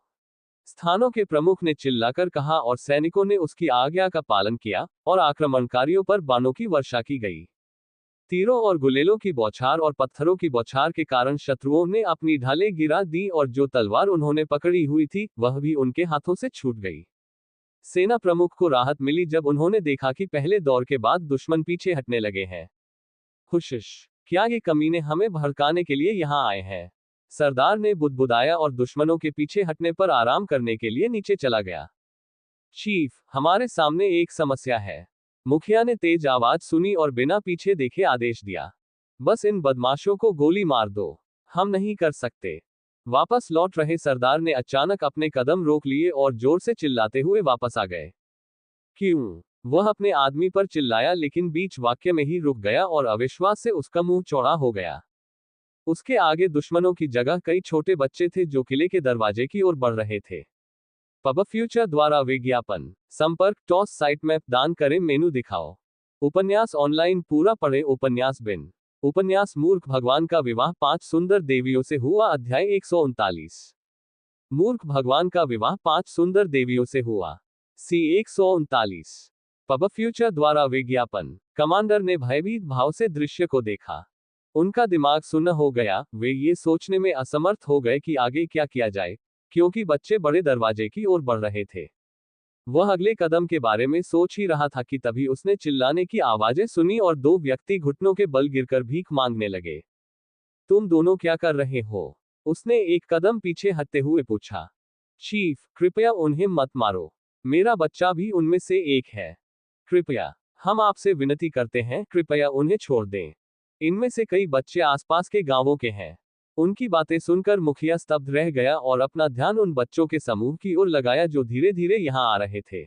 स्थानों के प्रमुख ने चिल्लाकर कहा और सैनिकों ने उसकी आज्ञा का पालन किया और आक्रमणकारियों पर बाणों की वर्षा की गई। तीरों और गुलेलों की बौछार और पत्थरों की बौछार के कारण शत्रुओं ने अपनी ढालें गिरा दी और जो तलवार उन्होंने पकड़ी हुई थी वह भी उनके हाथों से छूट गई। सेना प्रमुख को राहत मिली जब उन्होंने देखा कि पहले दौर के बाद दुश्मन पीछे हटने लगे हैं। खुशिश, क्या ये कमीने हमें भड़काने के लिए यहाँ आए हैं? सरदार ने बुदबुदाया और दुश्मनों के पीछे हटने पर आराम करने के लिए नीचे चला गया। चीफ, हमारे सामने एक समस्या है। मुखिया ने तेज आवाज सुनी और बिना पीछे देखे आदेश दिया। बस इन बदमाशों को गोली मार दो। हम नहीं कर सकते। वापस लौट रहे सरदार ने अचानक अपने कदम रोक लिए और जोर से चिल्लाते हुए वापस आ गए। क्यों? वह अपने आदमी पर चिल्लाया, लेकिन बीच वाक्य में ही रुक गया और अविश्वास से उसका मुंह चौड़ा हो गया। उसके आगे दुश्मनों की जगह कई छोटे बच्चे थे जो किले के दरवाजे की ओर बढ़ रहे थे। पब फ्यूचर द्वारा विज्ञापन। संपर्क टॉस साइट मैप दान करें मेनू दिखाओ। उपन्यास ऑनलाइन पूरा पढ़े। उपन्यास बिन। उपन्यास मूर्ख भगवान का विवाह 5 सुंदर देवियों से हुआ। अध्याय 139। मूर्ख भगवान का विवाह 5 सुंदर देवियों से हुआ। सी 139। पब फ्यूचर द्वारा विज्ञापन। कमांडर ने भयभीत भाव से दृश्य को देखा। उनका दिमाग सुन्न हो गया। वे ये सोचने में असमर्थ हो गए कि आगे क्या किया जाए, क्योंकि बच्चे बड़े दरवाजे की ओर बढ़ रहे थे। वह अगले कदम के बारे में सोच ही रहा था कि तभी उसने चिल्लाने की आवाजें सुनी और दो व्यक्ति घुटनों के बल गिरकर भीख मांगने लगे। तुम दोनों क्या कर रहे हो? उसने एक कदम पीछे हटते हुए पूछा। चीफ, कृपया उन्हें मत मारो। मेरा बच्चा भी उनमें से एक है। कृपया, हम आपसे विनती करते हैं, कृपया उन्हें छोड़ दें। इनमें से कई बच्चे आसपास के गांवों के हैं। उनकी बातें सुनकर मुखिया स्तब्ध रह गया और अपना ध्यान उन बच्चों के समूह की ओर लगाया जो धीरे धीरे यहां आ रहे थे।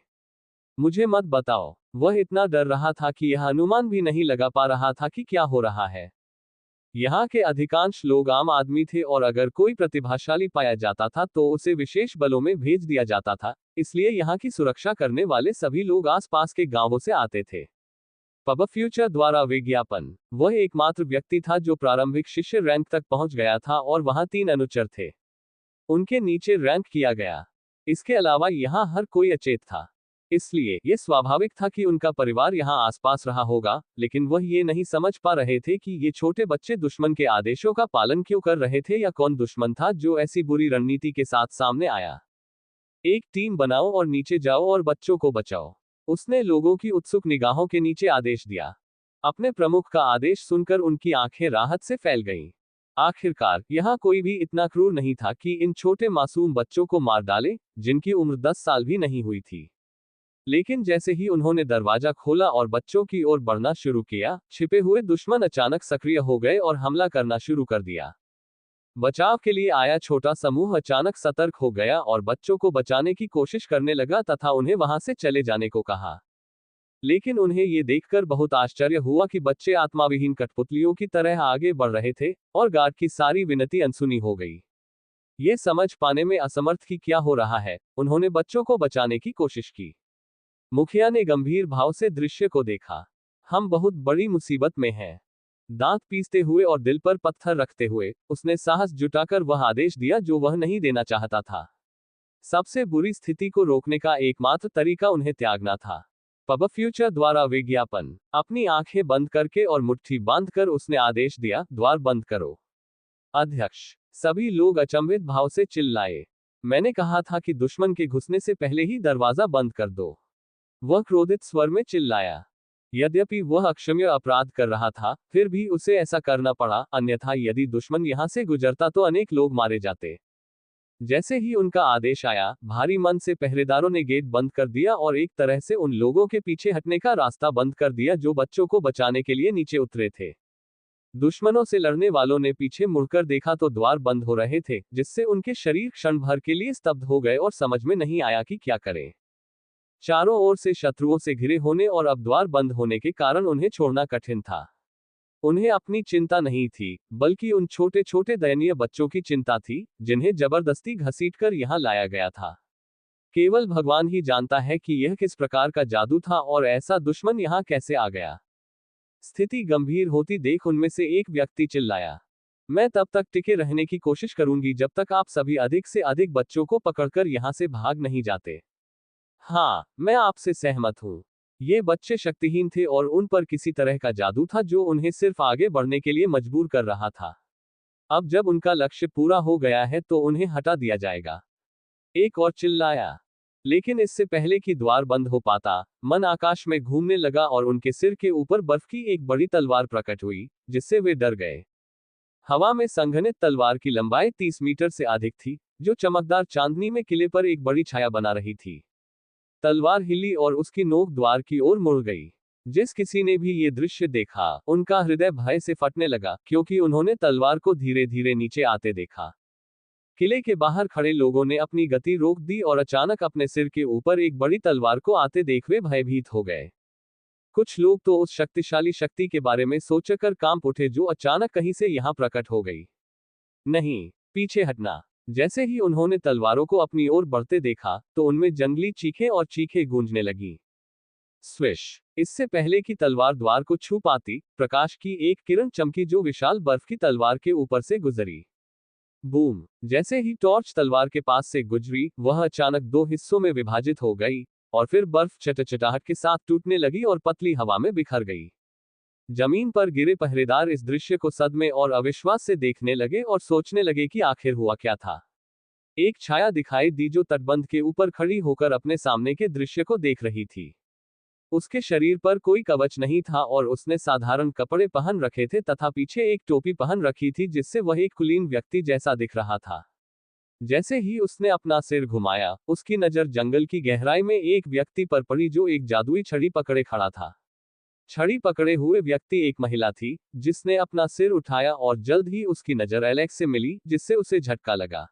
मुझे मत बताओ। वह इतना डर रहा था कि यह अनुमान भी नहीं लगा पा रहा था कि क्या हो रहा है। यहाँ के अधिकांश लोग आम आदमी थे और अगर कोई प्रतिभाशाली पाया जाता था तो उसे विशेष बलों में भेज दिया जाता था, इसलिए यहाँ की सुरक्षा करने वाले सभी लोग आसपास के गांवों से आते थे। पब फ्यूचर द्वारा विज्ञापन। वह एकमात्र व्यक्ति था जो प्रारंभिक शिष्य रैंक तक पहुंच गया था और वहां 3 अनुचर थे। उनके नीचे रैंक किया गया। इसके अलावा यहाँ हर कोई अचेत था, इसलिए यह स्वाभाविक था कि उनका परिवार यहाँ आसपास रहा होगा, लेकिन वह ये नहीं समझ पा रहे थे कि ये छोटे बच्चे दुश्मन के आदेशों का पालन क्यों कर रहे थे या कौन दुश्मन था जो ऐसी बुरी रणनीति के साथ सामने आया। एक टीम बनाओ और नीचे जाओ और बच्चों को बचाओ, उसने लोगों की उत्सुक निगाहों के नीचे आदेश दिया। अपने प्रमुख का आदेश सुनकर उनकी आंखें राहत से फैल गईं। आखिरकार यहाँ कोई भी इतना क्रूर नहीं था कि इन छोटे मासूम बच्चों को मार डाले, जिनकी उम्र 10 साल भी नहीं हुई थी। लेकिन जैसे ही उन्होंने दरवाजा खोला और बच्चों की ओर बढ़ना शुरू किया, छिपे हुए दुश्मन अचानक सक्रिय हो गए और हमला करना शुरू कर दिया। बचाव के लिए आया छोटा समूह अचानक सतर्क हो गया और बच्चों को बचाने की कोशिश करने लगा तथा उन्हें वहां से चले जाने को कहा। लेकिन उन्हें ये देखकर बहुत आश्चर्य हुआ कि बच्चे आत्माविहीन कठपुतलियों की तरह आगे बढ़ रहे थे और गार्ड की सारी विनती अनसुनी हो गई। ये समझ पाने में असमर्थ कि क्या हो रहा है, उन्होंने बच्चों को बचाने की कोशिश की। मुखिया ने गंभीर भाव से दृश्य को देखा। हम बहुत बड़ी मुसीबत में हैं। दांत पीसते हुए और दिल पर पत्थर रखते हुए उसने साहस जुटाकर वह आदेश दिया जो वह नहीं देना चाहता था। सबसे बुरी स्थिति को रोकने का एकमात्र तरीका उन्हें त्यागना था। पब फ्यूचर द्वारा विज्ञापन। अपनी आंखें बंद करके और मुट्ठी बांधकर उसने आदेश दिया, द्वार बंद करो। अध्यक्ष। सभी लोग अचंभित भाव से चिल्लाए। मैंने कहा था कि दुश्मन के घुसने से पहले ही दरवाजा बंद कर दो, वह क्रोधित स्वर में चिल्लाया। यद्यपि वह अक्षम्य अपराध कर रहा था, फिर भी उसे ऐसा करना पड़ा, अन्यथा यदि दुश्मन यहां से गुजरता तो अनेक लोग मारे जाते। जैसे ही उनका आदेश आया, भारी मन से पहरेदारों ने गेट बंद कर दिया और एक तरह से उन लोगों के पीछे हटने का रास्ता बंद कर दिया जो बच्चों को बचाने के लिए नीचे उतरे थे। दुश्मनों से लड़ने वालों ने पीछे मुड़कर देखा तो द्वार बंद हो रहे थे, जिससे उनके शरीर क्षण भर के लिए स्तब्ध हो गए और समझ में नहीं आया कि क्या करें। चारों ओर से शत्रुओं से घिरे होने और अब द्वार बंद होने के कारण उन्हें छोड़ना कठिन था। उन्हें अपनी चिंता नहीं थी, बल्कि उन छोटे छोटे दयनीय बच्चों की चिंता थी, जिन्हें जबरदस्ती घसीटकर यहां लाया गया था। केवल भगवान ही जानता है कि यह किस प्रकार का जादू था और ऐसा दुश्मन यहां कैसे आ गया। स्थिति गंभीर होती देख उनमें से एक व्यक्ति चिल्लाया, मैं तब तक टिके रहने की कोशिश करूंगी जब तक आप सभी अधिक से अधिक बच्चों को पकड़कर यहां से भाग नहीं जाते। हाँ, मैं आपसे सहमत हूं। ये बच्चे शक्तिहीन थे और उन पर किसी तरह का जादू था जो उन्हें सिर्फ आगे बढ़ने के लिए मजबूर कर रहा था। अब जब उनका लक्ष्य पूरा हो गया है तो उन्हें हटा दिया जाएगा। एक और चिल्लाया। लेकिन इससे पहले कि द्वार बंद हो पाता, मन आकाश में घूमने लगा और उनके सिर के ऊपर बर्फ की एक बड़ी तलवार प्रकट हुई, जिससे वे डर गए। हवा में संघनित तलवार की लंबाई 30 मीटर से अधिक थी, जो चमकदार चांदनी में किले पर एक बड़ी छाया बना रही थी। तलवार हिली और उसकी नोक द्वार की ओर मुड़ गई। जिस किसी ने भी ये दृश्य देखा, उनका हृदय भय से फटने लगा, क्योंकि उन्होंने तलवार को धीरे धीरे नीचे आते देखा। किले के बाहर खड़े लोगों ने अपनी गति रोक दी और अचानक अपने सिर के ऊपर एक बड़ी तलवार को आते देख वे भयभीत हो गए। कुछ लोग तो उस शक्तिशाली शक्ति के बारे में सोचकर कांप उठे जो अचानक कहीं से यहां प्रकट हो गई। नहीं, पीछे हटना। जैसे ही उन्होंने तलवारों को अपनी ओर बढ़ते देखा, तो उनमें जंगली चीखें और चीखें गूंजने लगी। स्विश! इससे पहले कि तलवार द्वार को छू पाती, प्रकाश की एक किरण चमकी जो विशाल बर्फ की तलवार के ऊपर से गुजरी। बूम! जैसे ही टॉर्च तलवार के पास से गुजरी, वह अचानक 2 हिस्सों में विभाजित हो गई और फिर बर्फ चटचटाहट के साथ टूटने लगी और पतली हवा में बिखर गई। जमीन पर गिरे पहरेदार इस दृश्य को सदमे और अविश्वास से देखने लगे और सोचने लगे कि आखिर हुआ क्या था। एक छाया दिखाई दी जो तटबंध के ऊपर खड़ी होकर अपने सामने के दृश्य को देख रही थी। उसके शरीर पर कोई कवच नहीं था और उसने साधारण कपड़े पहन रखे थे तथा पीछे एक टोपी पहन रखी थी जिससे वह एक कुलीन व्यक्ति जैसा दिख रहा था। जैसे ही उसने अपना सिर घुमाया, उसकी नजर जंगल की गहराई में एक व्यक्ति पर पड़ी जो एक जादुई छड़ी पकड़े खड़ा था। छड़ी पकड़े हुए व्यक्ति एक महिला थी, जिसने अपना सिर उठाया और जल्द ही उसकी नजर एलेक्स से मिली, जिससे उसे झटका लगा।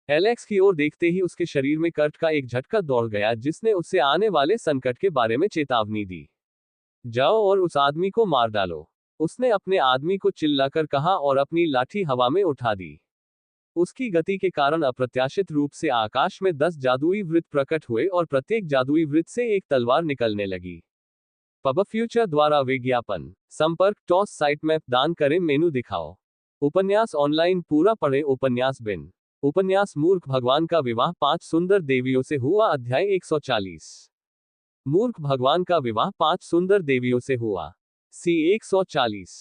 एलेक्स की ओर देखते ही उसके शरीर में कर्ट का एक झटका दौड़ गया जिसने उससे आने वाले संकट के बारे में चेतावनी दी। जाओ और उस आदमी को मार डालो, उसने अपने आदमी को चिल्लाकर कहा और अपनी लाठी हवा में उठा दी। उसकी गति के कारण अप्रत्याशित रूप से आकाश में 10 जादुई वृत्त प्रकट हुए और प्रत्येक जादुई वृत्त से एक तलवार निकलने लगी। पब फ्यूचर द्वारा विज्ञापन संपर्क टॉस साइट मैप दान करें मेनू दिखाओ। उपन्यास ऑनलाइन पूरा पढ़े। उपन्यास बिन उपन्यास मूर्ख भगवान का विवाह 5 सुंदर देवियों से हुआ। अध्याय 140। मूर्ख भगवान का विवाह 5 सुंदर देवियों से हुआ। सी 140।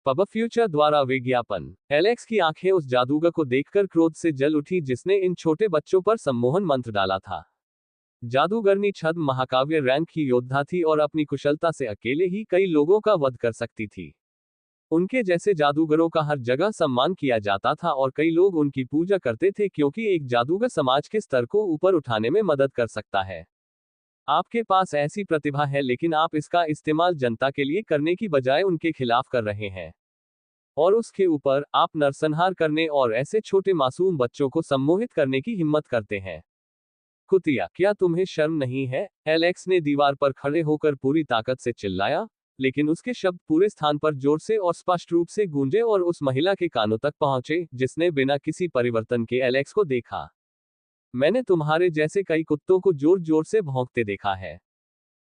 पब फ्यूचर द्वारा विज्ञापन। एलेक्स की आंखें उस जादूगर को देखकर क्रोध से जल उठी जिसने इन छोटे बच्चों पर सम्मोहन मंत्र डाला था। जादूगरनी छद्म महाकाव्य रैंक की योद्धा थी और अपनी कुशलता से अकेले ही कई लोगों का वध कर सकती थी। उनके जैसे जादूगरों का हर जगह सम्मान किया जाता था और कई लोग उनकी पूजा करते थे क्योंकि एक जादूगर समाज के स्तर को ऊपर उठाने में मदद कर सकता है। आपके पास ऐसी प्रतिभा है लेकिन आप इसका इस्तेमाल जनता के लिए करने की बजाय उनके खिलाफ कर रहे हैं। और उसके ऊपर आप नरसंहार करने और ऐसे छोटे मासूम बच्चों को सम्मोहित करने की हिम्मत करते हैं। कुतिया, क्या तुम्हें शर्म नहीं है? एलेक्स ने दीवार पर खड़े होकर पूरी ताकत से चिल्लाया, लेकिन उसके शब्द पूरे स्थान पर जोर से और स्पष्ट रूप से गूंजे और उस महिला के कानों तक पहुंचे जिसने बिना किसी परिवर्तन के एलेक्स को देखा। मैंने तुम्हारे जैसे कई कुत्तों को जोर जोर से भौंकते देखा है।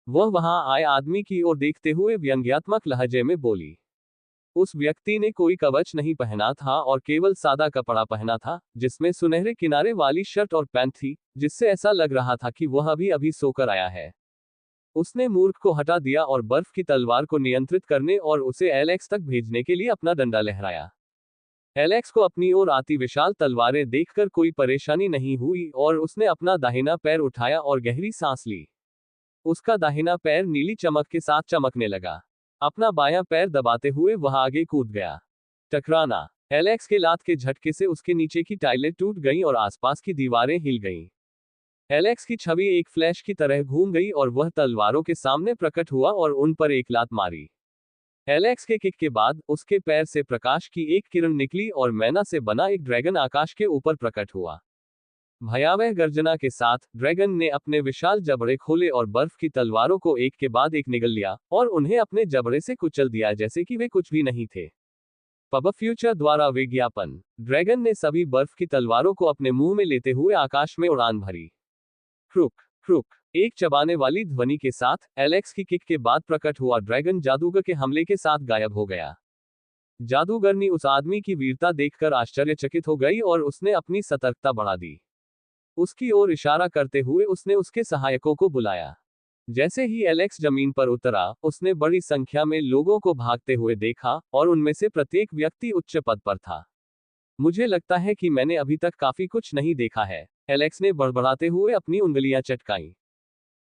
वह वहां आए आदमी की ओर देखते हुए व्यंग्यात्मक लहजे में बोली। उस व्यक्ति ने कोई कवच नहीं पहना था और केवल सादा कपड़ा पहना था, जिसमें सुनहरे किनारे वाली शर्ट और पैंट थी, जिससे ऐसा लग रहा था कि वह अभी अभी सोकर आया है। उसने मूर्ख को हटा दिया और बर्फ की तलवार को नियंत्रित करने और उसे एलेक्स तक भेजने के लिए अपना डंडा लहराया। एलेक्स को अपनी ओर आती विशाल तलवारें देखकर कोई परेशानी नहीं हुई और उसने अपना दाहिना पैर उठाया और गहरी सांस ली। उसका दाहिना पैर नीली चमक के साथ चमकने लगा। अपना बायां पैर दबाते हुए वह आगे कूद गया। टकराना। एलेक्स के लात के झटके से उसके नीचे की टाइलें टूट गईं और आसपास की दीवारें हिल गईं। एलेक्स की छवि एक फ्लैश की तरह घूम गई और वह तलवारों के सामने प्रकट हुआ और उन पर एक लात मारी। एलेक्स के किक के बाद उसके पैर से प्रकाश की एक किरण निकली और मैना से बना एक ड्रैगन आकाश के ऊपर प्रकट हुआ। भयावह गर्जना के साथ ड्रैगन ने अपने विशाल जबड़े खोले और बर्फ की तलवारों को एक के बाद एक निगल लिया और उन्हें अपने जबड़े से कुचल दिया जैसे कि वे कुछ भी नहीं थे। पब फ्यूचर द्वारा विज्ञापन। ड्रैगन ने सभी बर्फ की तलवारों को अपने मुंह में लेते हुए आकाश में उड़ान भरी। क्रुक क्रुक, एक चबाने वाली ध्वनि के साथ एलेक्स की किक के बाद प्रकट हुआ ड्रैगन जादूगर के हमले के साथ गायब हो गया। जादूगरनी उस आदमी की वीरता देखकर आश्चर्यचकित हो गई और उसने अपनी सतर्कता बढ़ा दी। उसकी ओर इशारा करते हुए उसने उसके सहायकों को बुलाया। जैसे ही एलेक्स जमीन पर उतरा, उसने बड़ी संख्या में लोगों को भागते हुए देखा और उनमें से प्रत्येक व्यक्ति उच्च पद पर था। मुझे लगता है कि मैंने अभी तक काफी कुछ नहीं देखा है, एलेक्स ने बड़बड़ाते हुए अपनी उंगलियां चटकाईं।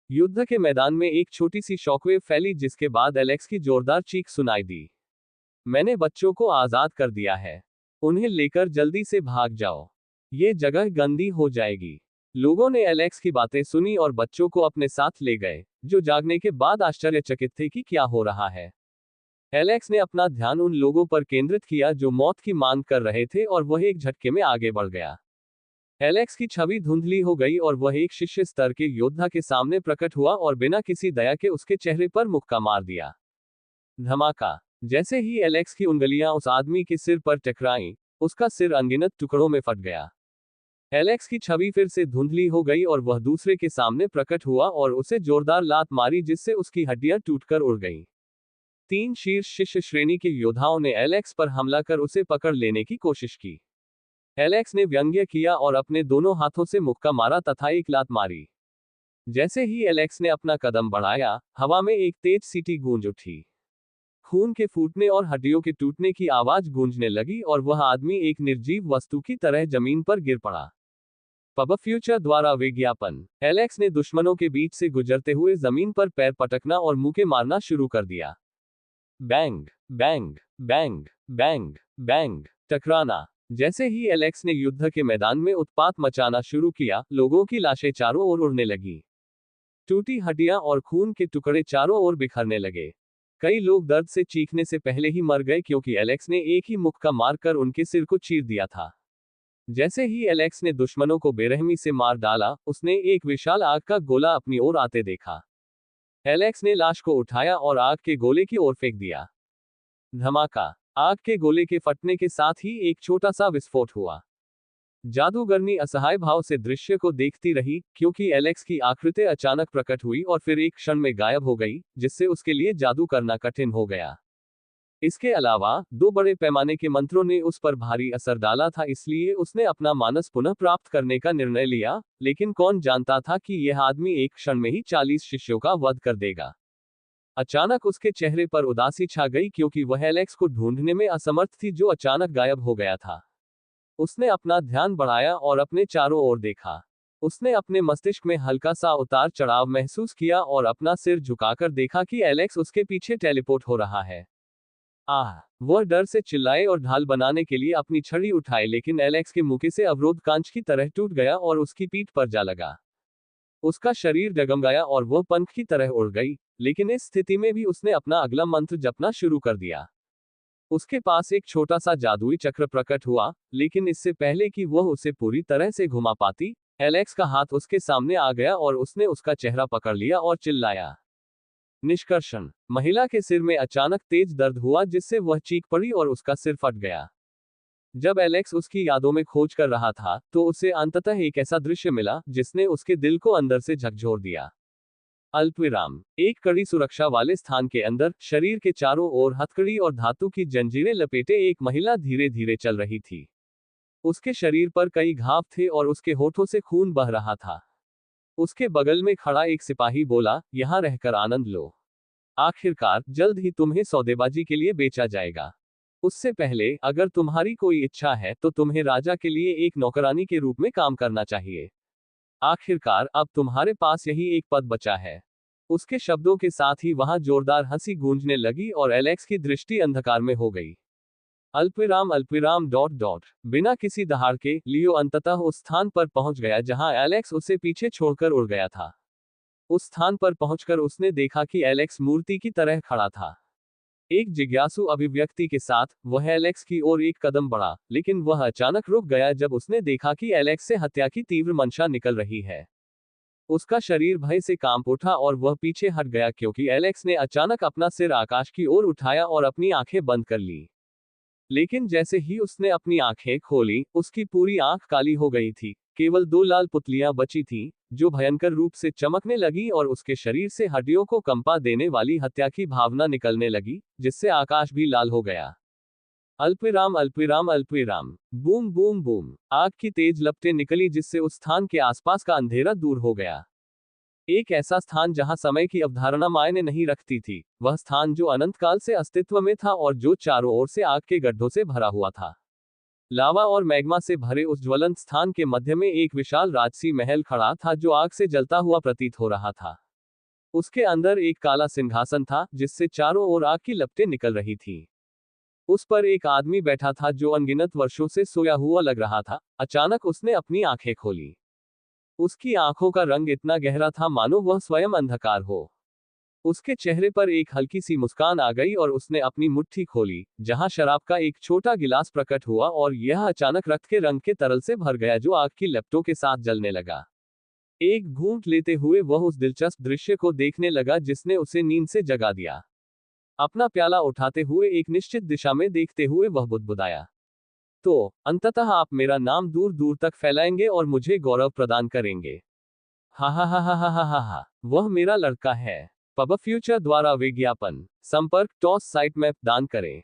युद्ध के मैदान में एक छोटी सी शॉकवेव फैली जिसके बाद एलेक्स की जोरदार चीख सुनाई दी। मैंने बच्चों को आजाद कर दिया है। उन्हें लेकर जल्दी से भाग जाओ। ये जगह गंदी हो जाएगी। लोगों ने एलेक्स की बातें सुनी और बच्चों को अपने साथ ले गए, जो जागने के बाद आश्चर्यचकित थे कि क्या हो रहा है। एलेक्स ने अपना ध्यान उन लोगों पर केंद्रित किया जो मौत की मांग कर रहे थे और वह एक झटके में आगे बढ़ गया। एलेक्स की छवि धुंधली हो गई और वह एक शिष्य स्तर के योद्धा के सामने प्रकट हुआ और बिना किसी दया के उसके चेहरे पर मुक्का मार दिया। धमाका। जैसे ही एलेक्स की उंगलियां उस आदमी के सिर पर टकराईं, उसका सिर अनगिनत टुकड़ों में फट गया। एलेक्स की छवि फिर से धुंधली हो गई और वह दूसरे के सामने प्रकट हुआ और उसे जोरदार लात मारी जिससे उसकी हड्डियां टूटकर उड़ गईं। 3 शीर्ष शिष्य श्रेणी के योद्धाओं ने एलेक्स पर हमला कर उसे पकड़ लेने की कोशिश की। एलेक्स ने व्यंग्य किया और अपने दोनों हाथों से मुक्का मारा तथा एक लात मारी। जैसे ही एलेक्स ने अपना कदम बढ़ाया, हवा में एक तेज सीटी गूंज उठी। खून के फूटने और हड्डियों के टूटने की आवाज गूंजने लगी और वह आदमी एक निर्जीव वस्तु की तरह जमीन पर गिर पड़ा। पब फ्यूचर द्वारा विज्ञापन। एलेक्स ने दुश्मनों के बीच से गुजरते हुए जमीन पर पैर पटकना और मुक्के मारना शुरू कर दिया। Bang bang bang bang bang. टकराना। जैसे ही एलेक्स ने युद्ध के मैदान में उत्पात मचाना शुरू किया, लोगों की लाशें चारों ओर उड़ने लगी। टूटी हड्डियां और खून के टुकड़े चारों ओर बिखरने लगे। कई लोग दर्द से चीखने से पहले ही मर गए क्योंकि एलेक्स ने एक ही मुक्का मारकर उनके सिर को चीर दिया था। जैसे ही एलेक्स ने दुश्मनों को बेरहमी से मार डाला, उसने एक विशाल आग का गोला अपनी ओर आते देखा। एलेक्स ने लाश को उठाया और आग के गोले की ओर फेंक दिया। धमाका। आग के गोले के फटने के साथ ही एक छोटा सा विस्फोट हुआ। जादूगरनी असहाय भाव से दृश्य को देखती रही, क्योंकि एलेक्स की आकृति अचानक प्रकट हुई और फिर एक क्षण में गायब हो गई, जिससे उसके लिए जादू करना कठिन हो गया। इसके अलावा, दो बड़े पैमाने के मंत्रों ने उस पर भारी असर डाला था, इसलिए उसने अपना मानस पुनः प्राप्त करने का निर्णय लिया, लेकिन कौन जानता था कि यह आदमी एक क्षण में ही 40 शिष्यों का वध कर देगा। अचानक उसके चेहरे पर उदासी छा गई क्योंकि वह एलेक्स को ढूंढने में असमर्थ थी जो अचानक गायब हो गया था। उसने अपना ध्यान बढ़ाया और अपने चारों ओर देखा। उसने अपने मस्तिष्क में हल्का सा उतार चढ़ाव महसूस किया और अपना सिर झुकाकर देखा कि एलेक्स उसके पीछे टेलीपोर्ट हो रहा है। आह! वह डर से चिल्लाए और ढाल बनाने के लिए अपनी छड़ी उठाए, लेकिन एलेक्स के मुक्के से अवरोध कांच की तरह टूट गया और उसकी पीठ पर जा लगा। उसका शरीर डगमगाया और वह पंख की तरह उड़ गई, लेकिन इस स्थिति में भी उसने अपना अगला मंत्र जपना शुरू कर दिया। उसके पास एक छोटा सा जादुई चक्र प्रकट हुआ, लेकिन इससे पहले कि वह उसे पूरी तरह से घुमा पाती, एलेक्स का हाथ उसके सामने आ गया और उसने उसका चेहरा पकड़ लिया और चिल्लाया। निष्कर्षण। महिला के सिर में अचानक तेज दर्द हुआ जिससे वह चीख पड़ी और उसका सिर फट गया। जब एलेक्स उसकी यादों में खोज कर रहा था, तो उसे अंततः एक ऐसा दृश्य मिला जिसने उसके दिल को अंदर से झकझोर दिया। अल्पविराम। एक कड़ी सुरक्षा वाले स्थान के अंदर, शरीर के चारों ओर हथकड़ी और धातु की जंजीरें लपेटे एक महिला धीरे धीरे चल रही थी। उसके शरीर पर कई घाव थे और उसके होठों से खून बह रहा था। उसके बगल में खड़ा एक सिपाही बोला, यहां रहकर आनंद लो। आखिरकार, जल्द ही तुम्हें सौदेबाजी के लिए बेचा जाएगा। उससे पहले, अगर तुम्हारी कोई इच्छा है, तो तुम्हें राजा के लिए एक नौकरानी के रूप में काम करना चाहिए। आखिरकार, अब तुम्हारे पास यही एक पद बचा है। उसके शब्दों के साथ ही वहां जोरदार हंसी गूंजने लगी और एलेक्स की दृष्टि अंधकार में हो गई। अल्पविराम अल्पविराम डॉट डॉट। बिना किसी दहाड़ के, लियो अंततः उस स्थान पर पहुंच गया जहां एलेक्स उसे पीछे छोड़कर उड़ गया था। उस स्थान पर पहुंचकर उसने देखा कि एलेक्स मूर्ति की तरह खड़ा था। एक जिज्ञासु अभिव्यक्ति के साथ, वह एलेक्स की ओर एक कदम बढ़ा, लेकिन वह अचानक रुक गया जब उसने देखा कि एलेक्स से हत्या की तीव्र मंशा निकल रही है। उसका शरीर भय से कांप उठा और वह पीछे हट गया क्योंकि एलेक्स ने अचानक अपना सिर आकाश की ओर उठाया और अपनी आंखें बंद कर ली। लेकिन जैसे ही उसने अपनी आंखें खोली, उसकी पूरी आंख काली हो गई थी। केवल दो लाल पुतलियां बची थीं, जो भयंकर रूप से चमकने लगी और उसके शरीर से हड्डियों को कंपा देने वाली हत्या की भावना निकलने लगी, जिससे आकाश भी लाल हो गया। अल्पविराम अल्पविराम अल्पविराम। Boom boom boom. आग की तेज लपटें निकली जिससे उस स्थान के आसपास का अंधेरा दूर हो गया। एक ऐसा स्थान जहां समय की अवधारणा मायने नहीं रखती थी, वह स्थान जो अनंत काल से अस्तित्व में था और जो चारों ओर से आग के गड्ढों से भरा हुआ था। लावा और मैग्मा से भरे उस ज्वलंत स्थान के मध्य में एक विशाल राजसी महल खड़ा था जो आग से जलता हुआ प्रतीत हो रहा था। उसके अंदर एक काला सिंहासन था जिससे चारों ओर आग की लपटें निकल रही थी। उस पर एक आदमी बैठा था जो अनगिनत वर्षों से सोया हुआ लग रहा था। अचानक उसने अपनी आंखें खोली। उसकी आंखों का रंग इतना गहरा था मानो वह स्वयं अंधकार हो। उसके चेहरे पर एक हल्की सी मुस्कान आ गई और उसने अपनी मुट्ठी खोली, जहां शराब का एक छोटा गिलास प्रकट हुआ और यह अचानक रक्त के रंग के तरल से भर गया जो आग की लपटों के साथ जलने लगा। एक घूंट लेते हुए वह उस दिलचस्प दृश्य को देखने लगा जिसने उसे नींद से जगा दिया। अपना प्याला उठाते हुए एक निश्चित दिशा में देखते हुए वह बुदबुदाया, तो अंततः आप मेरा नाम दूर दूर तक फैलाएंगे और मुझे गौरव प्रदान करेंगे। हा हा हा हा हा हा हा हा। वह मेरा लड़का है। पब फ्यूचर द्वारा विज्ञापन। संपर्क टॉस साइट मैप दान करें।